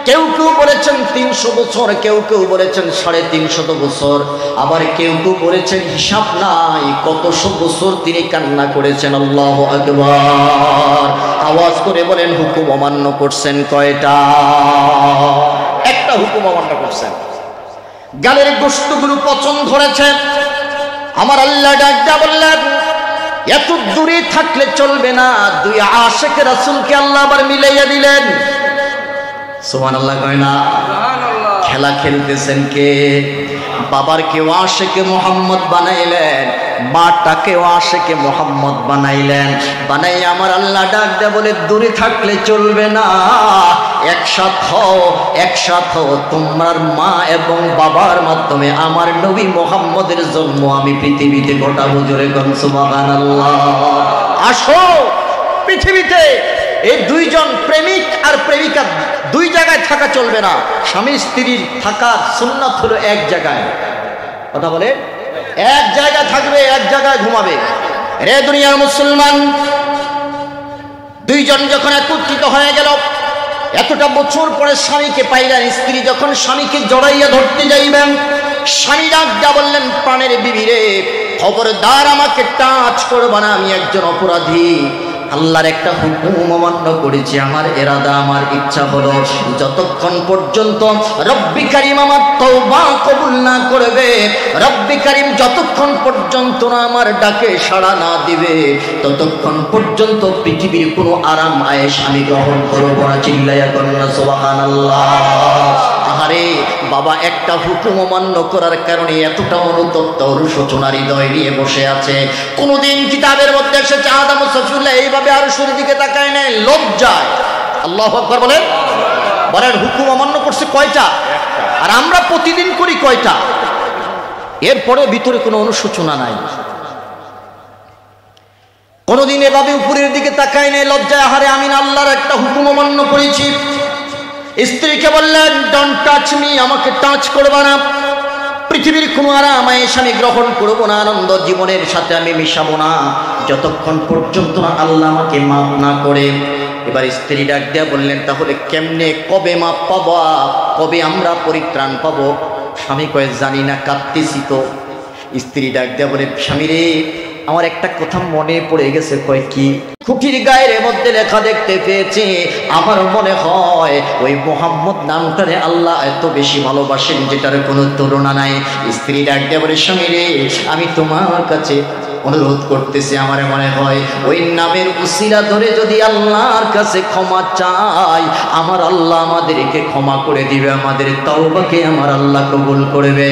Speaker 1: কেউ কেউ বলেছেন 300 বছর, কেউ কেউ বলেছেন 350 বছর, আবার কেউ কেউ বলেছেন হিসাব নাই কতশো বছর তিনি কান্না করেছেন। আল্লাহু আকবার। আওয়াজ করে বলেন, হুকুম অমান্য করছেন কয়টা? একটা হুকুম অমান্য করছেন। গালের গোশতগুলো পচন ধরেছে। আমার আল্লাহ ডাক দেয়া বললেন, এত দূরে থাকলে চলবে না। 2 আশিক রাসূলকে আল্লাহ আবার মিলাইয়া দিলেন। সুবহানাল্লাহ কয় না? খেলা খেলতেছেন কে? বাবার কেউ আশিকে মোহাম্মদ বানাইলেন, মাটাকে আশিকে মোহাম্মদ বানাইলেন। বানাই আমার আল্লাহ ডাক দেয়া বলে, দূরে থাকলে চলবে না, একসাথ হও, একসাথ হও। তোমার মা এবং বাবার মাধ্যমে আমার নবী মোহাম্মদের জন্ম আমি পৃথিবীতে ঘটাবো। জোরে কোন সুবহানাল্লাহ। আসো পৃথিবীতে। এই 2 জন প্রেমিক আর প্রেমিকা 2 জায়গায় থাকা চলবে না। স্বামী স্ত্রীর থাকার সুন্নাত হলো এক জায়গায়। কথা বলে, এক জায়গায় থাকবে, এক জায়গায় ঘুমাবে। রে দুনিয়ার মুসলমান, 2 জন যখন একত্রিত হয়ে গেল, এতটা বছর পরে স্বামীকে পাইলেন। স্ত্রী যখন স্বামীকে জড়াইয়া ধরতে যাইবেন, স্বামী ডাক দেয়া বললেন, প্রাণের বিবি রে, খবরদার আমাকে টাচ করবা না, আমি একজন অপরাধী। আল্লাহর একটা হুকুম অমান্য করেছি। আমার ইরাদা, আমার ইচ্ছা হলো যতক্ষণ পর্যন্ত রব্বি কারীম আমার তওবা কবুল না করবে, রব্বি কারীম যতক্ষণ পর্যন্ত না আমার ডাকে সাড়া না দিবে, ততক্ষণ পর্যন্ত পৃথিবীর কোনো আরাম আয়েশ আমি গ্রহণ করব না। চিল্লাইয়া কন্যা সুবহানাল্লাহ। আহারে বাবা, একটা হুকুম অমান্য করার কারণে এতটা অনুতপ্ত অনুশোচনা হৃদয় নিয়ে বসে আছে। কোনদিন কিতাবের মধ্যে এসেছে আদম সফিউল্লাহ এইভাবে আর শরীর দিকে তাকায় নাই, লজ্জায়। আল্লাহু আকবার বলেন। বলেন, হুকুম অমান্য করছে কয়টা? আর আমরা প্রতিদিন করি কয়টা? এরপরে ভিতরে কোনো অনুশোচনা নাই। কোনদিন এভাবে উপরের দিকে তাকায় নাই, লজ্জায়। আহারে আমি আল্লাহর একটা হুকুম অমান্য করেছি। স্ত্রীকে বললেন, ডোন্ট টাচ মি, আমাকে টাচ করবা না। পৃথিবীর কোনো আরাম আয়েশ আমি গ্রহণ করবো না, আনন্দ জীবনের সাথে আমি মিশাবো না, যতক্ষণ পর্যন্ত আল্লাহ আমাকে মাফ না করে। এবার স্ত্রী ডাক দেয়া বললেন, তাহলে কেমনে, কবে মাফ পাবো, কবে আমরা পরিত্রাণ পাবো? স্বামী কয়ে, জানি না, কাঁদতেছি তো। স্ত্রী ডাক দেয়া বলে, স্বামী রে, আমার একটা কথা মনে পড়ে গেছে। কয় কি? খুঁটির গায়ের মধ্যে লেখা দেখতে পেয়েছি, আমার মনে হয় ওই মোহাম্মদ নামটারে আল্লাহ এত বেশি ভালোবাসেন যেটার কোনো তুলনা নাই। স্ত্রী ডাক দেয়া বলে, স্বামী রে, আমি তোমার কাছে অনুরোধ করতেছি, আমার মনে হয় ওই নামের উসিলা ধরে যদি আল্লাহর কাছে ক্ষমা চাই, আমার আল্লাহ আমাদেরকে ক্ষমা করে দিবে, আমাদের তওবাকে আমার আল্লাহ কবুল করবে।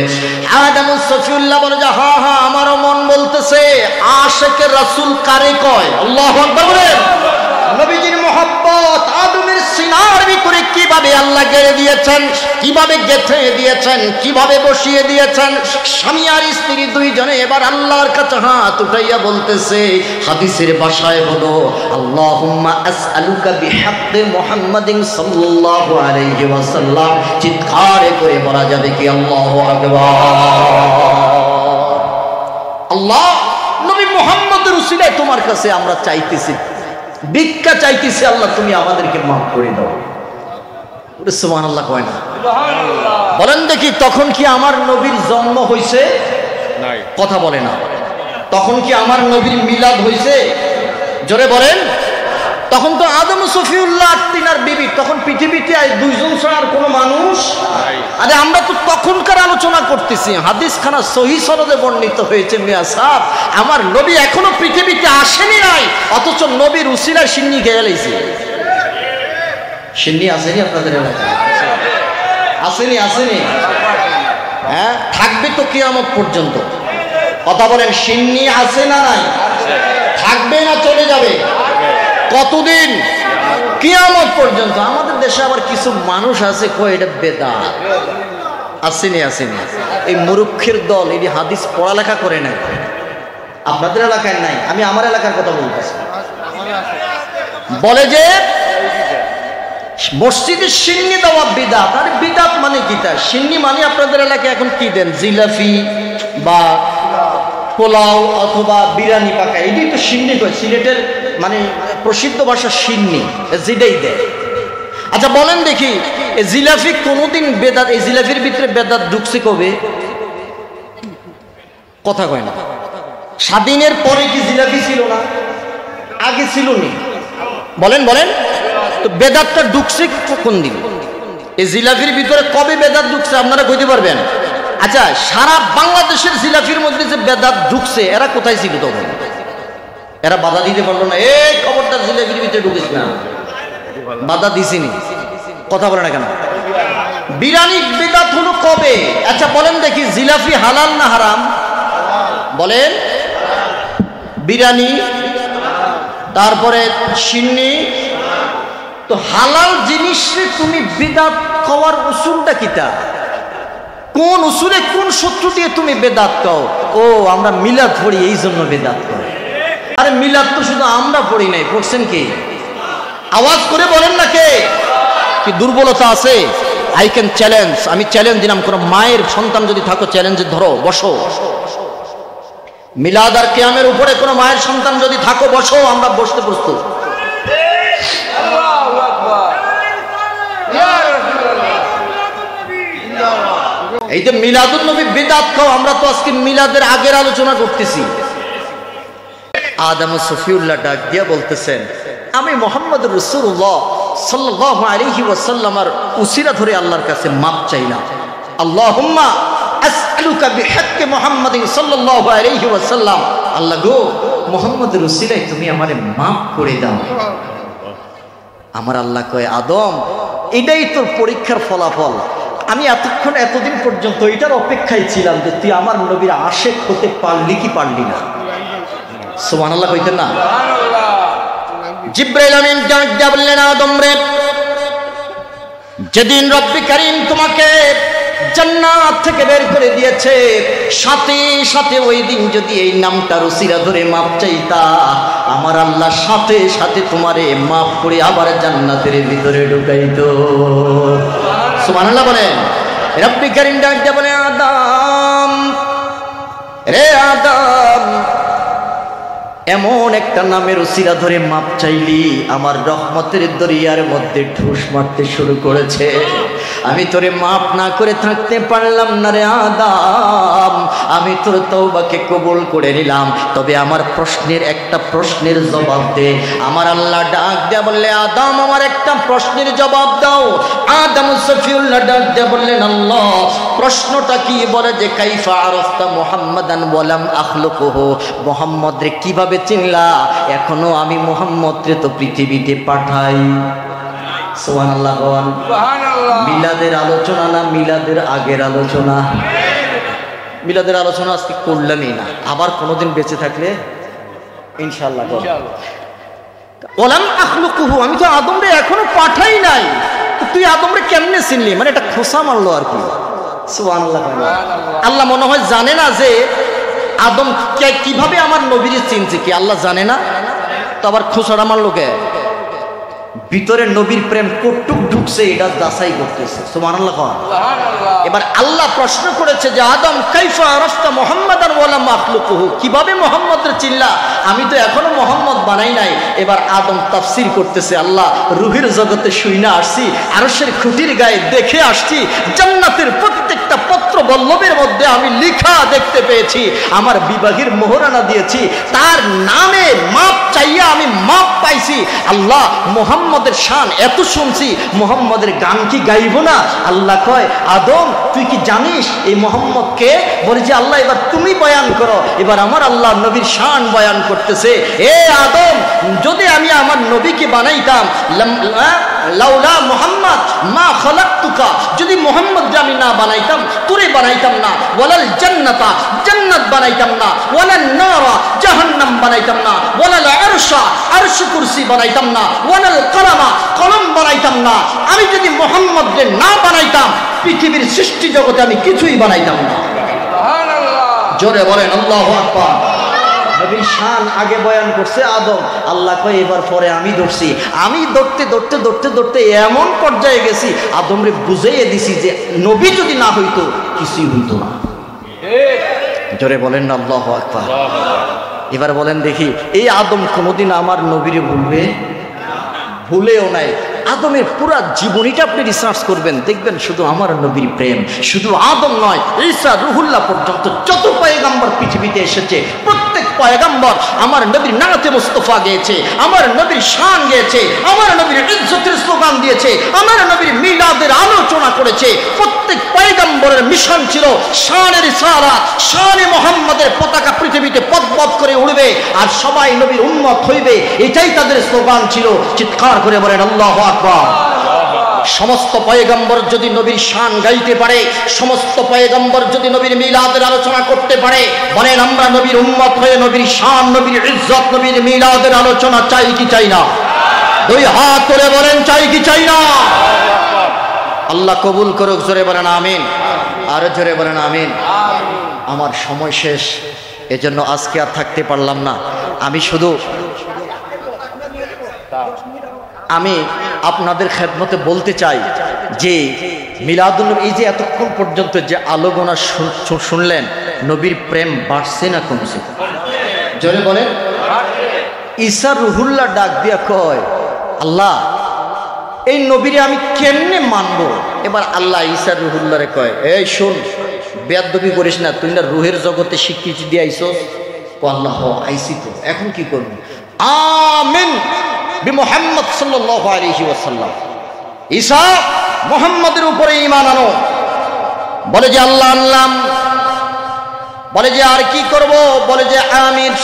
Speaker 1: আদম সফিউল্লাহ বলে, হ্যাঁ হ্যাঁ, আমারও মন বলতেছে। আশিকে রাসূল কারে কয়? আল্লাহু আকবার বলেন। নবীজির মহব্বত আদমের সিনার ভিতরে কিভাবে আল্লাহ গেড়ে দিয়েছেন, কিভাবে গেঁথে দিয়েছেন, কিভাবে বসিয়ে দিয়েছেন। স্বামী আর স্ত্রী 2 জনে এবার আল্লাহর কাছে হাত উঠাইয়া বলতেছে, হাদিসের ভাষায় হলো, আল্লাহুম্মা আসআলুকা বিহাক্কি মুহাম্মাদিন সাল্লাল্লাহু আলাইহি ওয়াসাল্লাম। চিৎকার করে বলা যাবে কি আল্লাহু আকবার। আল্লাহ, নবী মুহাম্মদের উসিলায় তোমার কাছে আমরা চাইতেছি, ভিক্ষা চাইতেছি, আল্লাহ তুমি আমাদেরকে মাফ করে দাও। সুবহানাল্লাহ কয় না? বলেন দেখি, তখন কি আমার নবীর জন্ম হয়েছে? কথা বলে না। তখন কি আমার নবীর মিলাদ হয়েছে? জোরে বলেন। তখন তো আদম সফিউল্লাহ তিনার বিবি, তখন পৃথিবীতে 2 জন ছাড়া আর কোনো মানুষ। আরে আমরা তো তখনকার আলোচনা করতেছি। হাদিস খানা সহি সনদে বর্ণিত হয়েছে, মিয়া সাহেব, আমার নবী এখনো পৃথিবীতে আসেনি নাই, অথচ নবীর উসিলায় সিন্নি খেয়ে গেছে। সিন্নি আসেনি আপনাদের এলাকায়? আসেনি আসেনি, হ্যাঁ থাকবে তো কিয়ামত পর্যন্ত। কথা বলেন, সিন্নি আছে না নাই? থাকবে না চলে যাবে? কতদিন? কিয়ামত পর্যন্ত। আমাদের দেশে আবার কিছু মানুষ আছে কয় এটা বেদাত। আসেনি আসেনি, এই মুরুক্ষের দল, এই হাদিস পড়ালেখা করে নাই। আপনাদের এলাকায় নাই, আমি আমার এলাকার কথা বলতেছি। বলে যে মসজিদে সিন্নি দেওয়া বিদাত। আরে বিদাত মানে কি? তা সিন্নি মানে আপনাদের এলাকায় এখন কি দেন? জিলাপি বা পোলাও অথবা বিরিয়ানি পাকা, এটাই তো সিন্নি কয়। সিলেটের মানে প্রসিদ্ধ ভাষা সিন্নি, যেটাই দেয়। আচ্ছা বলেন দেখি, এই জিলাপি কোনোদিন বেদাত? এই জিলাপির ভিতরে বেদাত ঢুকছে কবে? কথা কয় না। স্বাধীনের পরে কি জিলাপি ছিল না? আগে ছিল নি? বলেন বলেন তো, বেদাতটা ঢুকছে কোন দিন? এই জিলাপির ভিতরে কবে বেদাত ঢুকছে আপনারা কইতে পারবেন? আচ্ছা, সারা বাংলাদেশের জিলাপির মধ্যে যে বেদাত ঢুকছে, এরা কোথায় ছিল তখন? এরা বাধা দিতে পারলো না, এই খবরদার জিলাপির ভিতরে ঢুকিস না। বাধা দিছিনি? কথা বলে না কেন? বিরিয়ানি বেদাত হলো কবে? আচ্ছা বলেন দেখি, জিলাপি হালাল না হারাম? বলেন। বিরিয়ানি, তারপরে সিন্নি। তো হালাল জিনিসে তুমি বেদাত খাওয়ার উসুলটা কিটা? কোন উসুলে, কোন সূত্র দিয়ে তুমি বেদাত খাও? ও আমরা মিলাদ পড়ি এই জন্য বেদাত করি। আরে মিলাদ তো শুধু আমরা পড়ি নাই, পড়ছেন কি? আওয়াজ করে বলেন না কে? কি দুর্বলতা আছে? আই ক্যান চ্যালেঞ্জ, আমি চ্যালেঞ্জ দিলাম, কোন মায়ের সন্তান যদি থাকো চ্যালেঞ্জে ধরো, বসো। মিলাদ আর কিয়ামের উপরে কোন মায়ের সন্তান যদি থাকো, বসো, আমরা বসতে প্রস্তুত। এই যে মিলাদুন নবী বিদআত খাও, আমরা তো আজকে মিলাদের আগের আলোচনা করতেছি। আদম সফিউল্লাহ ডাক দিয়া বলতেছেন, আমি মুহাম্মদ রাসূলুল্লাহ সাল্লাল্লাহু আলাইহি ওয়াসাল্লামের উসিলা ধরে আল্লাহর কাছে মাপ চাইলাম। আল্লাহুম্মা আসআলুকা বিহাক্কি মুহাম্মাদিন সাল্লাল্লাহু আলাইহি ওয়াসাল্লাম, আল্লাহ গো মুহাম্মদের উসিলায় তুমি আমারে মাপ করে দাও। আমার আল্লাহ কয়, আদম এটাই তোর পরীক্ষার ফলাফল। আমি এতদিন পর্যন্ত এটার অপেক্ষায় ছিলাম যে তুই আমার নবীর আশিক হতে পারলি কি পারলি না। সুবহানাল্লাহ কইতেন না? জিবরাইল আমিন ডাক বললেন, আদম রে, যেদিন রব্বি কারীম তোমাকে জান্নাত থেকে বের করে দিয়েছে, সাথে সাথে ওই দিন যদি এই নামটার উসিলা ধরে মাপ চাইতা, আমার আল্লাহ সাথে সাথে তোমারে মাফ করে আবার জান্নাতের ভিতরে ঢুকাইতো। সুবহানাল্লাহ বলেন। রব্বি কারীম ডাক দিয়ে বলে, আদম রে আদম, এমন একটা নামের উসিলা ধরে মাপ চাইলি, আমার রহমতের দরিয়ার মধ্যে ঢুস মারতে শুরু করেছে। আমি তোরে মাপ না করে থাকতে পারলাম না রে আদম। আমি তোর তওবাকে কবুল করে নিলাম, তবে আমার একটা প্রশ্নের জবাব দে। আমার আল্লাহ ডাক দেয়া বললে, আদম আমার একটা প্রশ্নের জবাব দাও। আদম সফিউল্লাহ ডাক দেয়া বললেন, আল্লাহ প্রশ্নটা কি? বলে যে কাইফা আরাফতা মুহাম্মাদান ওয়া লাম আখলুকুহু, মুহাম্মদ রে কিভাবে চিনলা? এখনো আমি মুহাম্মদ রে তো পৃথিবীতে পাঠাই। সুবহানাল্লাহ। মিলাদের আলোচনা না মিলাদের আগের আলোচনা? মিলাদের আলোচনা আজকে করলামই না, আবার কোনোদিন বেঁচে থাকলে ইনশাআল্লাহ। ওলাম আখলুকুহু, আমি তো আদমরে এখনো পাঠাই নাই, তুই আদমরে কেমনে চিনলি? মানে এটা খোসা মারলো আর কি। সুবহানাল্লাহ। আল্লাহ মনে হয় জানে না যে আদম কিভাবে আমার নবীরে চিনছে, কি আল্লাহ জানে না? তো আবার খোসাটা মারলো কে? ভিতরে নবীর প্রেম কতটুক ঢুকছে এটা যাচাই করতেছে। সুবহানাল্লাহ। এবার আল্লাহ প্রশ্ন করেছে যে আদম কাইফা আরাফতা মুহাম্মাদান ওয়া লাম আখলুকুহু, কিভাবে মুহাম্মদরে চিনলা? আমি তো এখনো মুহাম্মদ বানাই নাই। এবার আদম তাফসীর করতেছে, আল্লাহ রুহের জগতে শুইনা আসছি, আরশের খুঁটির গায়ে দেখে আসছি, জান্নাতের প্রত্যেকটা পত্র বল্লবের মধ্যে আমি লেখা দেখতে পেয়েছি, আমার বিবাহের মোহরানা দিয়েছি, তার নামে মাপ চাইয়া আমি মাপ পাইছি। আল্লাহ মুহাম্মদের শান এত শুনছি, মুহাম্মদের গান কি গাইব না? আল্লাহ কয়, আদম তুই কি জানিস এই মুহাম্মদ কে? বলে যে আল্লাহ এবার তুমি বয়ান করো। এবার আমার আল্লাহ নবীর শান বয়ান করতেছে। এ আদম, যদি আমি আমার নবীকে বানাইতাম লাউলা মুহাম্মদ মা খালাকতুকা, যদি মুহাম্মদকে আমি না বানাইতাম তোরে বানাইতাম না, ওয়ালাল জান্নাতা, জান্নাত বানাইতাম না, ওয়ালান নারা, জাহান্নাম বানাইতাম না, ওয়ালাল আরশা, আরশ কুরসি বানাইতাম না, ওয়ালাল কলামা, কলম বানাইতাম না। আমি যদি মুহাম্মদকে না বানাইতাম পৃথিবীর সৃষ্টি জগতে আমি কিছুই বানাইতাম না। জোরে বলেন আল্লাহু আকবার। নবীর শান আগে বয়ান করছে আদম, আল্লাহ কয় এবার পরে আমি ধরছি। আমি ধরতে ধরতে ধরতে ধরতে এমন পর্যায়ে গেছি আদমরে বুঝাইয়ে দিছি যে নবী যদি না হইতো কিছুই হইতো না। জোরে বলেন না আল্লাহু আকবার। এবার বলেন দেখি, এই আদম কোনোদিন আমার নবীরে ভুলবে? ভুলেও নাই। আদমের পুরা জীবনীটা আপনি রিসার্চ করবেন, দেখবেন শুধু আমার নবীর প্রেম। শুধু আদম নয়, ঈসা রুহুল্লাহ পর্যন্ত যত পয়গাম্বর পৃথিবীতে এসেছে প্রত্যেক পয়গাম্বর আমার নবীর নাতে মুস্তাফা গেয়েছে, আমার নবীর শান গেয়েছে, আমার নবীর ইজ্জতের স্লোগান দিয়েছে, আমার নবীর মিলাদের আলোচনা করেছে। প্রত্যেক পয়গাম্বরের মিশন ছিল শানের ইসারাত, শানে মুহাম্মদের পতাকা পৃথিবীতে পদপদ করে উড়বে আর সবাই নবীর উম্মত হইবে, এটাই তাদের স্লোগান ছিল। চিৎকার করে বলেন আল্লাহু আকবার। সমস্ত পয়গম্বর যদি নবীর শান গাইতে পারে, সমস্ত পয়গম্বর যদি নবীর মিলাদের আলোচনা করতে পারে, বলেন আমরা নবীর উম্মত হয়ে নবীর শান, নবীর ইজ্জত, নবীর মিলাদের আলোচনা চাই কি চাই না? দুই হাত তুলে বলেন চাই কি চাই না? আল্লাহ কবুল করুক। জোরে বলেন আমিন। আরো জোরে বলেন আমিন। আমার সময় শেষ, এজন্য আজকে আর থাকতে পারলাম না। আমি আপনাদের খেদমতে বলতে চাই যে মিলাদুন্নবী, এই যে এতক্ষণ পর্যন্ত যে আলোচনা শুনলেন, নবীর প্রেম বাড়ছে না কমছে? জোরে বলেন। ঈসা রুহুল্লাহ ডাক দিয়া কয়, আল্লাহ এই নবীরে আমি কেমনে মানবো? এবার আল্লাহ ঈসা রুহুল্লাহরে কয়, এই শোন, বেয়াদবি করিস না, তুই না রুহের জগতে স্বীকৃতি দিয়ে আইছস। ও আল্লাহ আইসি তো, এখন কি করবি? আমিন বিমুহাম্মদ সাল্লাল্লাহু আলাইহি ওয়াসাল্লাম। ঈসা মুহাম্মদের উপরে ঈমান আনো। বলে যে আল্লাহ আনলাম। বলে যে আর কি করব? বলে যে আমির,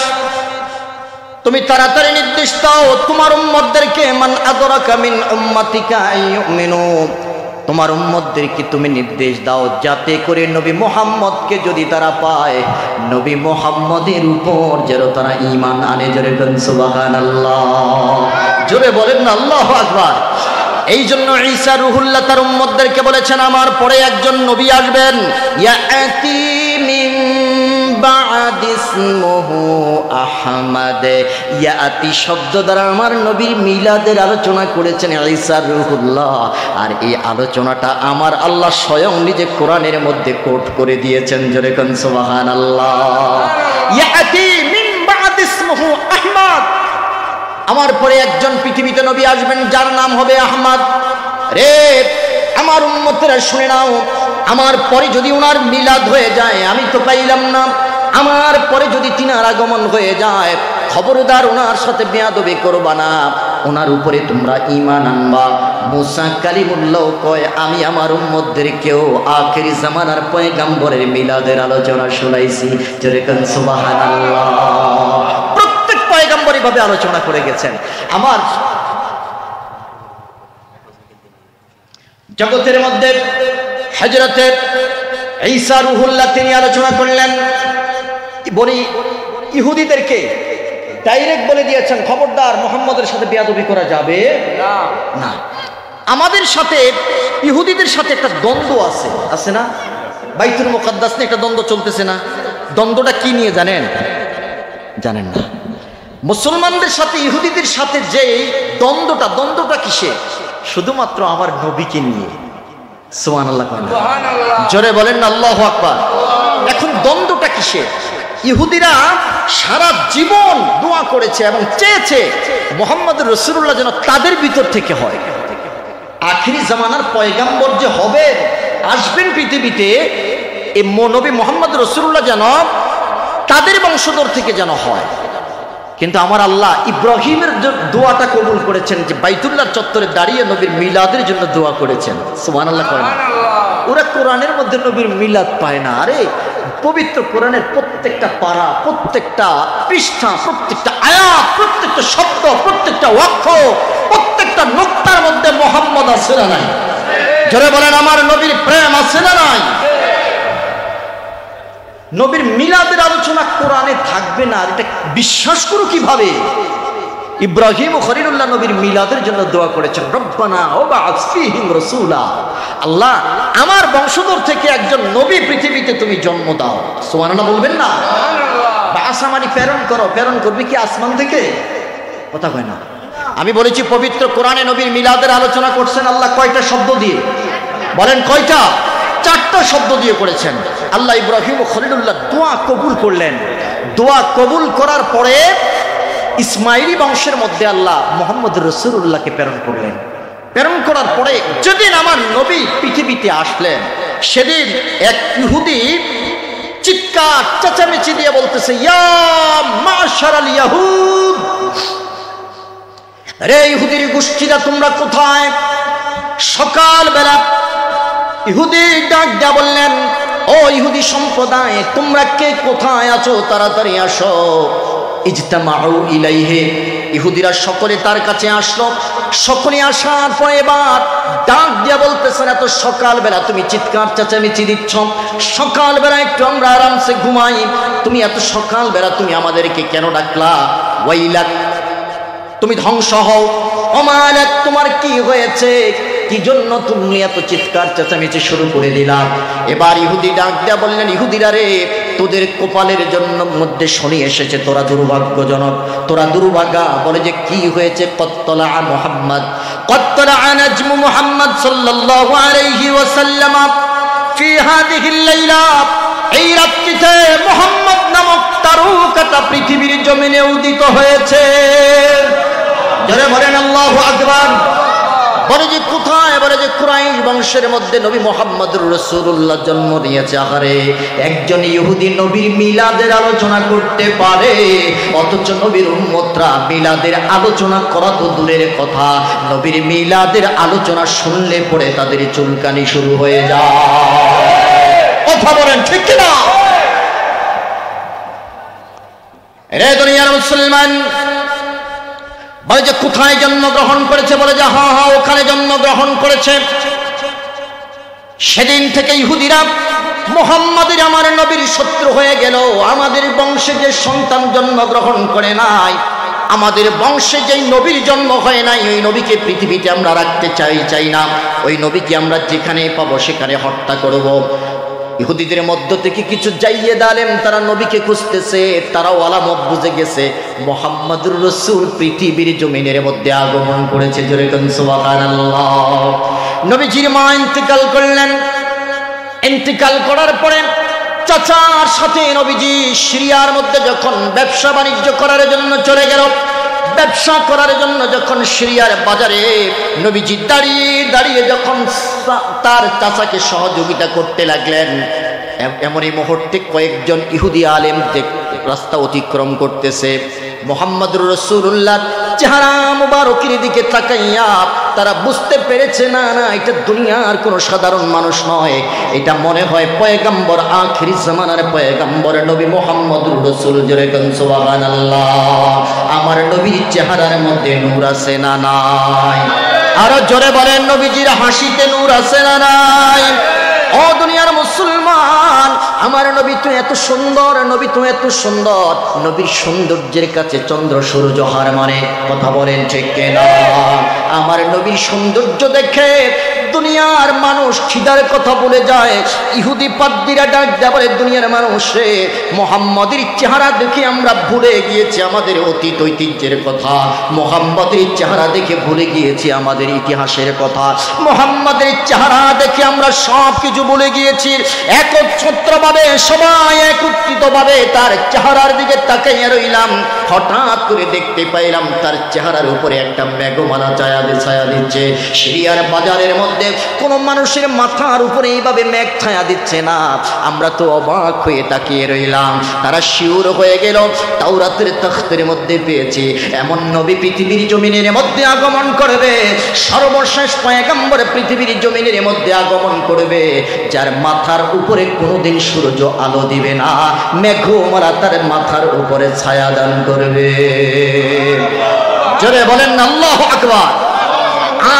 Speaker 1: তুমি তাড়াতাড়ি নির্দেশ দাও তোমার উম্মতদেরকে, মান আদরাকা মিন উম্মাতিকা আইয়ুমিনু, তোমার উম্মতদেরকে তুমি নির্দেশ দাও যাতে করে নবী মুহাম্মদকে যদি তারা পায়, নবী মুহাম্মদের উপর যেন তারা ঈমান আনে। জোরে বলেন সুবহানাল্লাহ। জোরে বলেন না আল্লাহু আকবার। এই জন্য ঈসা রুহুল্লাহ তার উম্মতদেরকে বলেছেন, আমার পরে একজন নবী আসবেন, ইয়াতি মিন বা'দি ইসমুহু আহমদ। ইয়াতি শব্দ দ্বারা আমার নবীর মিলাদের আলোচনা করেছেন ঈসা রুহুল্লাহ, আর এই আলোচনাটা আমার আল্লাহ স্বয়ং নিজে কোরআনের মধ্যে কোট করে দিয়েছেন। জোরে কোন সুবহানাল্লাহ। ইয়াতি মিন বা'দি ইসমুহু আহমদ, আমার পরে একজন পৃথিবীতে নবী আসবেন যার নাম হবে আহমদ। রে আমার উম্মতেরা শুনে নাও, আমার পরে যদি ওনার মিলাদ হয়ে যায় আমি তো পাইলাম না, আমার পরে যদি তিনার আগমন হয়ে যায় খবরদার ওনার সাথে বেয়াদবি করবা না, ওনার উপরে তোমরা ঈমান আনবা। মুসা কালিমুল্লাহ কয়, আমি আমার উম্মতদেরকেও আখেরি জামানার পয়গম্বরের মিলাদের আলোচনা শোনাইছি। জোরে কোন সুবহানাল্লাহ। প্রত্যেক পয়গম্বর এইভাবে আলোচনা করে গেছেন। আমার জগতের মধ্যে হযরতে ঈসা রুহুল্লাহ তিনি আলোচনা করলেন। বলি ইহুদিদেরকে ডাইরেক্ট বলে দিয়েছেন, খবরদার মুহাম্মদের সাথে বেয়াদবি করা যাবে না। আমাদের সাথে ইহুদিদের সাথে একটা দ্বন্দ্ব আছে না? বাইতুল মুকাদ্দাস নিয়ে একটা দ্বন্দ্ব চলতেছে না? দ্বন্দ্বটা কি নিয়ে জানেন? জানেন না? মুসলমানদের সাথে ইহুদিদের সাথে যে দ্বন্দ্বটা কিসে? শুধুমাত্র আমার নবীকে নিয়ে। সুবহানাল্লাহ। জোরে বলেন না আল্লাহু আকবার। এখন দ্বন্দ্বটা কিসে? ইহুদিরা সারা জীবন দোয়া করেছে এবং চেয়েছে মুহাম্মদ রাসূলুল্লাহ যেন তাদের ভিতর থেকে হয়। আখিরি জামানার পয়গম্বর যে হবে, আসবেন পৃথিবীতে, এই নবী মুহাম্মদ রাসূলুল্লাহ যেন তাদের বংশধর থেকে যেন হয়। কিন্তু আমার আল্লাহ ইব্রাহিমের দোয়াটা কবুল করেছেন, যে বাইতুল্লাহর চত্বরে দাঁড়িয়ে নবীর মিলাদের জন্য দোয়া করেছেন। সুবহানাল্লাহ। ওরা কোরআনের মধ্যে নবীর মিলাদ পায় না। আরে পবিত্র কোরআনের প্রত্যেকটা পারা, প্রত্যেকটা পৃষ্ঠা, প্রত্যেকটা আয়াত, প্রত্যেকটা শব্দ, প্রত্যেকটা অক্ষর, প্রত্যেকটা নোক্তার মধ্যে মোহাম্মদ আছে না নাই? জোরে বলেন আমার নবীর প্রেম আছে না নাই? নবীর মিলাদের আলোচনা কোরআনে থাকবে না, এটা বিশ্বাস করো কিভাবে? ইব্রাহিম ও খলিলুল্লাহ নবীর মিলাদের জন্য দোয়া করেছেন, রব্বানা ওয়াবআস ফীহিম রাসূলা, আল্লাহ আমার বংশধর থেকে একজন নবী পৃথিবীতে তুমি জন্ম দাও। সুবহানাল্লাহ বলবেন না? বাসা মানে প্রেরণ করো। প্রেরণ করবে কি আসমান থেকে? কথা কয় না। আমি বলেছি পবিত্র কোরআনে নবীর মিলাদের আলোচনা করছেন আল্লাহ কয়টা শব্দ দিয়ে? বলেন কয়টা? 4টা শব্দ দিয়ে করেছেন। আল্লাহ ইব্রাহিম ও খলিলুল্লাহ দোয়া কবুল করলেন। দোয়া কবুল করার পরে ইসমাইলি বংশের মধ্যে আল্লাহ মুহাম্মদ রাসূলুল্লাহকে প্রেরণ করলেন। প্রেরণ করার পরে যেদিন আমার নবী পৃথিবীতে আসলেন, সেদিন এক ইহুদি চিৎকার চেঁচামেচি দিয়ে বলতেছে, ইয়া মাশারাল ইয়াহুদ, রে ইহুদির গোষ্ঠীরা তোমরা কোথায়? সকালবেলা ইহুদি ডাক দিয়া বললেন, ও ইহুদি সম্প্রদায়, তোমরা কে কোথায় আছো? তাড়াতাড়ি আসো। ইজতামাউ ইলাইহি, ইহুদিরা সকলে তার কাছে আসলো। সকলে আসার পরে এবার ডাক দিয়া বলতেছেন, এত সকালবেলা তুমি চিৎকার চেঁচামেচি দিচ্ছ, সকালবেলা একটু আমরা আরামসে ঘুমাই, তুমি এত সকালবেলা তুমি আমাদেরকে কেন ডাকলা? ওয়াইলাক, তুমি ধ্বংস হও। ওমালাক, তোমার কি হয়েছে? কি জন্য তুমি এত চিৎকার চেঁচামেচি শুরু করে দিলা? এবার ইহুদি ডাক দেয়া বললেন, ইহুদিরা রে, তোদের কপালের জন্য মধ্যে শনি এসেছে, তোরা দুর্ভাগ্যজনক, তোরা দুর্ভাগা। বলে যে কি হয়েছে? কত্তলা মুহাম্মদ, কত্তলা নাজমু মুহাম্মদ সাল্লাল্লাহু আলাইহি ওয়াসাল্লাম ফি হাদিহিল লাইলা, এই রাত্রিতে মুহাম্মদ নামক তারকাটা পৃথিবীর জমিনে উদিত হয়েছে। যারা বলেন আল্লাহু আকবার। বলে যে কোথায়? বলে যে কুরাইশ বংশের মধ্যে নবী মুহাম্মদুর রাসূলুল্লাহ জন্ম নিয়েছে। আহারে, একজন ইহুদি নবীর মিলাদের আলোচনা করতে পারে, অথচ নবীর উম্মতরা মিলাদের আলোচনা করা তো দূরের কথা, নবীর মিলাদের আলোচনা শুনলে পরে তাদের চুলকানি শুরু হয়ে যায়। কথা বলেন ঠিক কিনা? রে দুনিয়ার মুসলমান, বলে যে কোথায় জন্মগ্রহণ করেছে? বলে যে হ্যাঁ হ্যাঁ ওখানে জন্মগ্রহণ করেছে। সেদিন থেকে ইহুদিরা মুহাম্মাদের আমার নবীর শত্রু হয়ে গেল। আমাদের বংশে যে সন্তান জন্মগ্রহণ করে নাই, আমাদের বংশে যেই নবীর জন্ম হয় নাই, ওই নবীকে পৃথিবীতে আমরা রাখতে চাই না। ওই নবীকে আমরা যেখানে পাবো সেখানে হত্যা করব। ইহুদিদের মধ্য থেকে কিছু জাইয়েদ আলেম তারা নবীকে খুঁজতেছে, তারাও আলামত বুঝে গেছে মুহাম্মদুর রাসূল পৃথিবীর জমিনের মধ্যে আগমন করেছে। জোরে কোন সুবহানাল্লাহ। নবীজির মা ইন্তেকাল করলেন। ইন্তেকাল করার পরে চাচার সাথে নবীজি সিরিয়ার মধ্যে যখন ব্যবসা বাণিজ্য করার জন্য চলে গেল, ব্যবসা করার জন্য যখন সিরিয়ার বাজারে নবীজি দাঁড়িয়ে দাঁড়িয়ে যখন তার চাচাকে সহযোগিতা করতে লাগলেন, এমনই মুহূর্তে কয়েকজন ইহুদি আলেম রাস্তা অতিক্রম করতেছে। মুহাম্মদুর রাসূলুল্লাহ চেহারা মুবারকের দিকে তাকাইয়া তারা বুঝতে পেরেছে, না না, এটা দুনিয়ার কোনো সাধারণ মানুষ নয়, এটা মনে হয় পয়গম্বর, আখিরি জামানার পয়গম্বর নবী মুহাম্মদুর রাসূল। জোরে কোন সুবহানাল্লাহ। আমার নবীর চেহারার মধ্যে নূর আছে না নাই? আরো জোরে বলেন, নবীজির হাসিতে নূর আছে না নাই? ও দুনিয়ার মুসলমান, আমার নবী তো এত সুন্দর, নবী তো এত সুন্দর, নবীর সৌন্দর্যের কাছে চন্দ্র সূর্য হার মানে। কথা বলেন ঠিক কিনা? আমার নবীর সৌন্দর্য দেখে দুনিয়ার মানুষ খিদার কথা বলে যায়। ইহুদি পাদ্রীরা ডাক দেয়া বলে, দুনিয়ার মানুষে মুহাম্মদের চেহারা দেখে আমরা ভুলে গিয়েছি আমাদের অতীত ঐতিহ্যের কথা, মুহাম্মদের চেহারা দেখে ভুলে গিয়েছি আমাদের ইতিহাসের কথা, মুহাম্মদের চেহারা দেখে আমরা সব কিছু ভুলে গিয়েছি। একত্রিতভাবে সবাই একত্রিতভাবে তার চেহারার দিকে তাকাইয়া রইলাম। হঠাৎ করে দেখতে পাইলাম তার চেহারার উপরে একটা মেঘমালা ছায়া ছায়া দিচ্ছে। সিরিয়ার বাজারের মধ্যে কোন মানুষের মাথার উপরে এইভাবে মেঘ ছায়া দিচ্ছে না। আমরা তো অবাক হয়ে তাকিয়ে রইলাম। তারা শিউর হয়ে গেল। তাওরাতের তখতের মধ্যে পেয়েছি এমন নবী পৃথিবীর জমিনের মধ্যে আগমন করবে, সর্বশেষ পয়গম্বর পৃথিবীর জমিনের মধ্যে আগমন করবে, যার মাথার উপরে কোনোদিন সূর্য আলো দিবে না, মেঘমালা তার মাথার উপরে ছায়া দান করবে। জোরে বলেন আল্লাহু আকবার।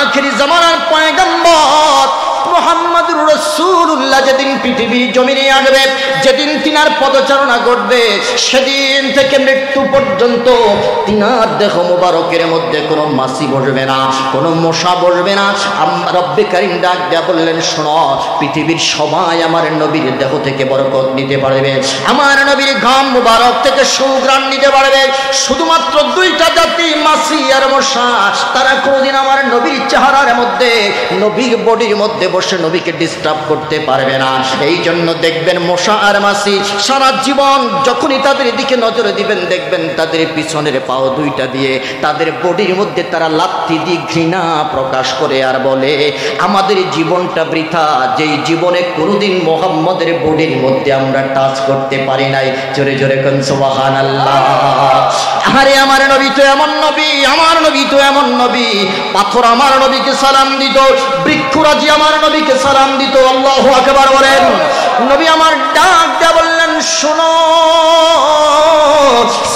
Speaker 1: আখিরি জামানার পয়গম্বর মুহাম্মদুর রাসূলুল্লাহ যেদিন পৃথিবীর জমিনে আসবে, যেদিন তিনার পদচারণা করবে, সেদিন থেকে মৃত্যু পর্যন্ত তিনার দেহ মুবারকের মধ্যে কোনো মাছি বসবে না, কোনো মশা বসবে না। রব্বে কারীম ডাক দেয়া বললেন, শোনো, পৃথিবীর সবাই আমার নবীর দেহ থেকে বরকত নিতে পারবে, আমার নবীর ঘাম মুবারক থেকে সুঘ্রাণ নিতে পারবে। শুধুমাত্র দুইটা জাতি, মাছি আর মশা, তারা কোনোদিন আমার নবীর চেহারার মধ্যে, নবীর বডির মধ্যে বসে নবীকে ডিস্টার্ব করতে পারবে না। এই জন্য দেখবেন মশা আর মাছি সারা জীবন যখনই তাদের দিকে নজর দিবেন, দেখবেন তাদের পিছনের পাও দুইটা দিয়ে তাদের বডির মধ্যে তারা লাথি দিয়ে ঘৃণা প্রকাশ করে আর বলে, আমাদের জীবনটা বৃথা, যেই জীবনে কোনোদিন মুহাম্মদের বডির মধ্যে আমরা টাচ করতে পারি নাই। জোরে জোরে কোন সুবহানাল্লাহ। আরে আমার নবী তো এমন নবী, আমার নবী তো এমন নবী, পাথর আমার নবীকে সালাম দিত, বৃক্ষরাজি আমার নবীকে সালাম দিত। আল্লাহু আকবার বলেন। নবী আমার ডাক দেয়া বললেন, শোনো,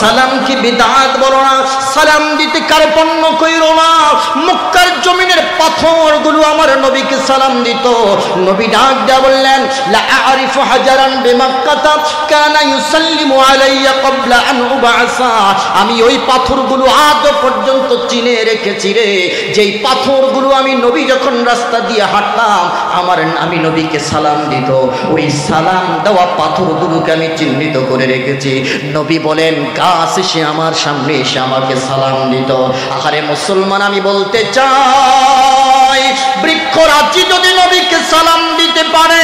Speaker 1: সালাম কি বিদআত বলো না, সালাম দিতে কার্পণ্য কইরো না। মক্কার জমিনের পাথরগুলো আমার নবীকে সালাম দিত। নবী ডাক দেয়া বললেন, লা আরিফু হাজারান বিমাক্কাতা কানা ইউসাল্লিমু আলাইয়া ক্বাবলা আন উবআসা। আমি ওই পাথরগুলো আজ পর্যন্ত চিনে রেখেছি রে, যেই পাথরগুলো আমি নবী যখন রাস্তা দিয়ে হাঁটতাম আমি নবীকে সালাম দিত, ওই সালাম দেওয়া পাথরগুলোকে আমি চিহ্নিত করে রেখেছি। নবী বলেন, গাছ এসে আমার সামনে এসে আমাকে সালাম দিত। আরে মুসলমান, আমি বলতে চাই, বৃক্ষরাজি যদি নবীকে সালাম দিতে পারে,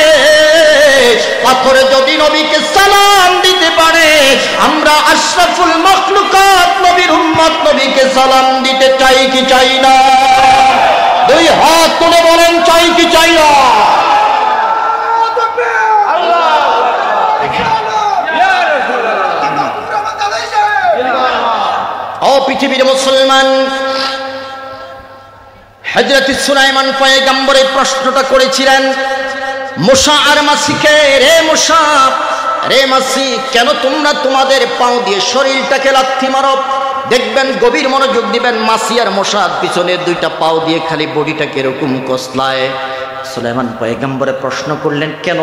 Speaker 1: পাথরে যদি নবীকে সালাম দিতে পারে, আমরা আশরাফুল মাখলুকাত নবীর উম্মত নবীকে সালাম দিতে চাই কি চাই না? দুই হাত তুলে বলেন, চাই কি চাই না? ও পৃথিবীর মুসলমান, হযরত সুলাইমান পয়গম্বর এই প্রশ্নটা করেছিলেন মূসা আর মাছিকে, রে মূসা, রে মাছি, কেন তোমরা তোমাদের পাও দিয়ে শরীরটাকে লাথি মারো? দেখবেন, গভীর মনোযোগ দিবেন, মাছি আর মশা পিছনের দুইটা পাও দিয়ে খালি বডিটাকে এরকম কসলায়। সুলাইমান পয়গম্বরে প্রশ্ন করলেন, কেন?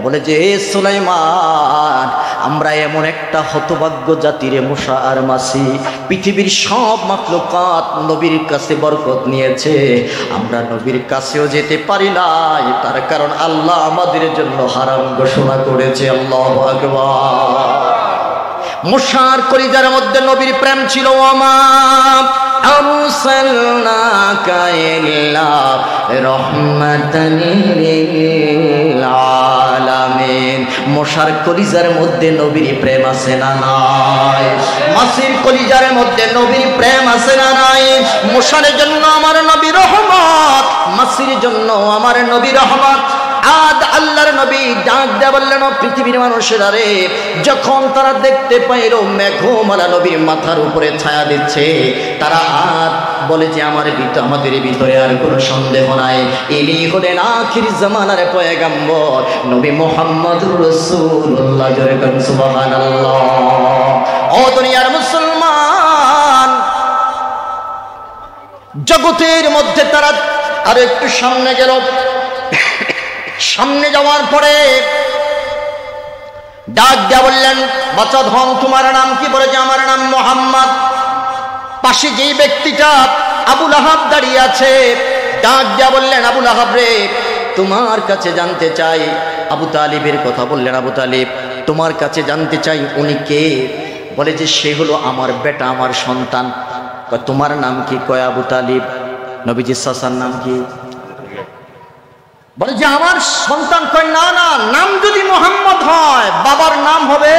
Speaker 1: বলে যে, সুলাইমান, আমরা এমন একটা হতভাগ্য জাতি রে মশা আর মাছি, পৃথিবীর সব মাখলুকাত নবীর কাছে বরকত নিয়েছে, আমরা নবীর কাছেও যেতে পারি নাই, তার কারণ আল্লাহ আমাদের জন্য হারাম ঘোষণা করেছে। আল্লাহু আকবার। মশার কলিজার মধ্যে নবীর প্রেম ছিল। আমা আরসালনাকা ইল্লা রাহমাতান লিল আলামিন। মশার কলিজার মধ্যে নবীর প্রেম আছে না নাই? মাছির কলিজার মধ্যে নবীর প্রেম আছে না নাই? মশার জন্য আমার নবী রহমত, মাছির জন্য আমার নবী রহমত। আদ আল্লাহর নবী ডাক দেয়া বললেন, পৃথিবীর মানুষেরা রে, যখন তারা দেখতে পাইল মেঘমালা নবীর মাথার উপরে ছায়া দিচ্ছে, তারা আদ বলে যে, আমাদের ভিতরে আর কোনো সন্দেহ নাই, ইনি হলেন আখির জামানার পয়গম্বর নবী মুহাম্মদুর রাসূলুল্লাহ। জোরে কোন সুবহানাল্লাহ। ও দুনিয়ার মুসলমান, জগতের মধ্যে তারা আর একটু সামনে গেল। সামনে যাওয়ার পরে ডাক দেয়া বললেন, বাচ্চা ধন, তোমার নাম কি? বলে যে, আমার নাম মুহাম্মদ। পাশে যেই ব্যক্তিটা আবু লাহাব দাঁড়িয়ে আছে, ডাক দেয়া বললেন, আবু লাহাব রে, তোমার কাছে জানতে চাই। আবু তালিবের কথা বললেন, আবু তালিব, তোমার কাছে জানতে চাই, উনি কে? বলে যে, সে হলো আমার বেটা, আমার সন্তান। তোমার নাম কি? কয় আবু তালিব। নবীজির চাচার নাম কি? বলে যে, আমার সন্তান। কয়, না না, নাম যদি মুহাম্মদ হয়, বাবার নাম হবে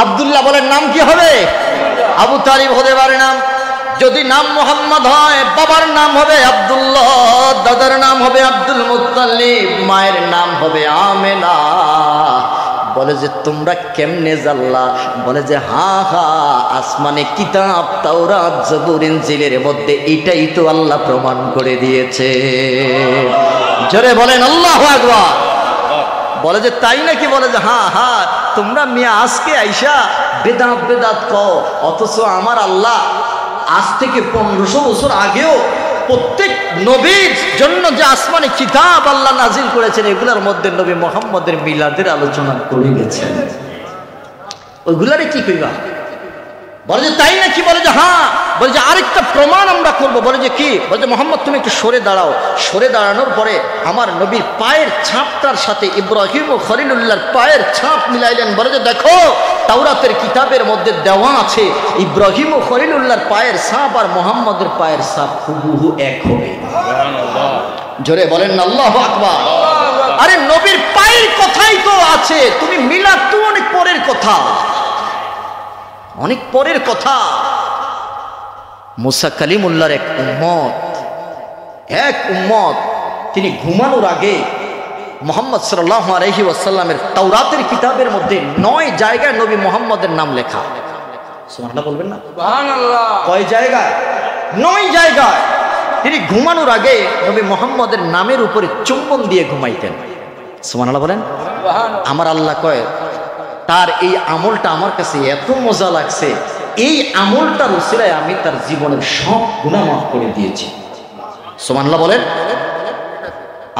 Speaker 1: আব্দুল্লাহ। বলে, নাম কি হবে? আবু তালিব হতে পারে না। যদি নাম মোহাম্মদ হয়, বাবার নাম হবে আব্দুল্লাহ, দাদার নাম হবে আব্দুল মুত্তালিব, মায়ের নাম হবে আমেনা। বলে যে তোমরা কেমনে জানলা? বলে যে হা হা, আসমানে কিতাব তাওরাত জবুর ইনজিলের মধ্যে এটাই তো আল্লাহ প্রমাণ করে দিয়েছে। জোরে বলেন আল্লাহু আকবার। বলে যে তাই নাকি? বলে যে হ্যাঁ হ্যাঁ, তোমরা মিয়া আজকে আইসা বেদাত বেদাত কও, অথচ আমার আল্লাহ আজ থেকে 1500 বছর আগেও প্রত্যেক নবীর জন্য যে আসমানে কিতাব আল্লাহ নাজিল করেছেন, এগুলোর মধ্যে নবী মুহাম্মদের মিলাদের আলোচনা করে গেছেন। ওইগুলারে কি কইবা? বলে যে তাই নাকি? বলে যে হ্যাঁ। বলে যে আরেকটা প্রমাণ আমরা করব। বলে যে কি? বলে যে মোহাম্মদ তুমি একটু সরে দাঁড়াও। সরে দাঁড়ানোর পরে আমার নবীর পায়ের ছাপটার সাথে ইব্রাহিম ও খলিলুল্লাহর পায়ের ছাপ মিলাইলেন। বলে যে দেখো, তাওরাতের কিতাবের মধ্যে দেওয়া আছে ইব্রাহিম ও খলিলুল্লাহর পায়ের ছাপ আর মোহাম্মদের পায়ের ছাপ হুবহু এক হবে। জোরে বলেন না আল্লাহু আকবার। আরে নবীর পায়ের কথাই তো আছে, তুমি মিলাদ তো অনেক পরের কথা, অনেক পরের কথা। মুসা কালিমুল্লাহর এক উম্মত তিনি ঘুমানোর আগে মুহাম্মদ সাল্লাল্লাহু আলাইহি ওয়াসাল্লামের তাওরাতের কিতাবের মধ্যে 9 জায়গায় নবী মুহাম্মদের নাম লেখা। সুবহানাল্লাহ বলবেন না? সুবহানাল্লাহ। কয় জায়গায়? 9 জায়গায়। তিনি ঘুমানোর আগে নবী মুহাম্মদের নামের উপরে চুম্বন দিয়ে ঘুমাইতেন। সুবহানাল্লাহ বলেন। আমার আল্লাহ কয় তার এই আমলটা আমার কাছে এত মজা লাগছে, এই আমলটার উসিলায় আমি তার জীবনের সব গুনাহ মাফ করে দিয়েছি। সুবহানাল্লাহ বলেন।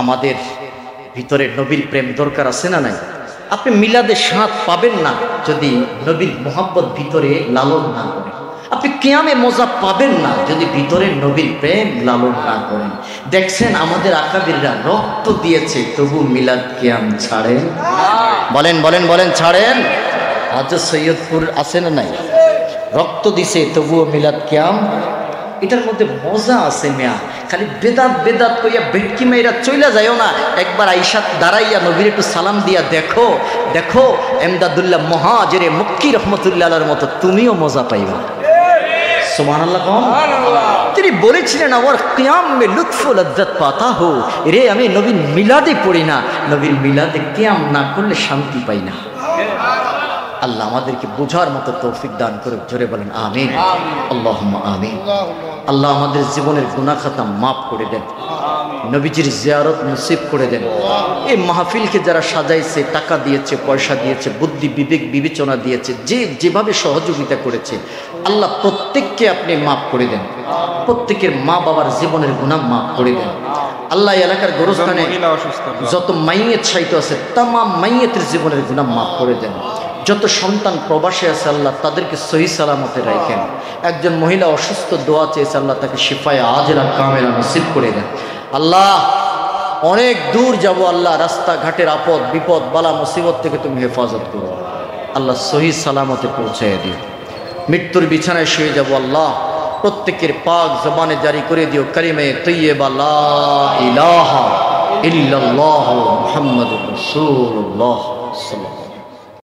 Speaker 1: আমাদের ভিতরে নবীর প্রেম দরকার আছে না নাই? আপনি মিলাদে স্বাদ পাবেন না যদি নবীর মোহাব্বত ভিতরে লালন না করেন। আপনি কিয়ামে মজা পাবেন না যদি ভিতরে নবীর প্রেম লালন না করেন। দেখছেন আমাদের আকাবিররা রক্ত দিয়েছে, তবু মিলাদ কিয়াম ছাড়েন? বলেন বলেন বলেন, ছাড়েন? আজ সৈয়দপুর আছে না নাই? রক্ত দিছে তবুও মিলাদ কিয়াম। এটার মধ্যে মজা আছে মিয়া। খালি বেদাত বেদাত কইয়া বেটকি মেয়েরা চইলা যায়ও না, একবার আইসা দাঁড়াইয়া নবীর একটু সালাম দিয়া দেখো, দেখো এমদাদুল্লাহ মুহাজিরে মক্কি রহমতুল্লাহ আলাইহির মতো তুমিও মজা পাইবা। সুবহানাল্লাহ। তিনি বলেছিলেন আমার কিয়াম মে লুৎফ ও লজ্জত পাতা হো। রে আমি নবীর মিলাদে পড়ি না, নবীর মিলাদে কিয়াম না করলে শান্তি পাই না। আল্লাহ আমাদেরকে বোঝার মতো তৌফিক দান করে। জোরে বলেন আমিন। আল্লাহুম্মা আমিন। আল্লাহ আমাদের জীবনের গুনাহ খাতা মাফ করে দেন, নবীজির জিয়ারত নসিব করে দেন। এই মাহফিলকে যারা সাজাইছে, টাকা দিয়েছে, পয়সা দিয়েছে, বুদ্ধি বিবেক বিবেচনা দিয়েছে, যে যেভাবে সহযোগিতা করেছে, আল্লাহ প্রত্যেককে আপনি মাফ করে দেন। প্রত্যেকের মা বাবার জীবনের গুনাহ মাফ করে দেন। আল্লাহ এলাকার গোরস্থানে যত মাইয়েত সাহিত্য আছে, তামাম মাইয়েতের জীবনের গুনাহ মাফ করে দেন। যত সন্তান প্রবাসে আছে আল্লাহ তাদেরকে সহি সালামতে রাখেন। একজন মহিলা অসুস্থ, দোয়া চেয়েছে, আল্লাহ তাকে শিফায়ে আজলা কামেলা নসিব করে দেন। আল্লাহ অনেক দূর যাব, আল্লাহ রাস্তাঘাটের আপদ বিপদ বালা মুসিবত থেকে তুমি হেফাজত করো। আল্লাহ সহি সালামতে পৌঁছায় দিও। মৃত্যুর বিছানায় শুয়ে যাব, আল্লাহ প্রত্যেকের পাক জবানে জারি করে দিও কালিমে তৈয়্যিবা লা ইলাহা ইল্লাল্লাহু মুহাম্মাদুর রাসূলুল্লাহ সাল্লাল্লাহু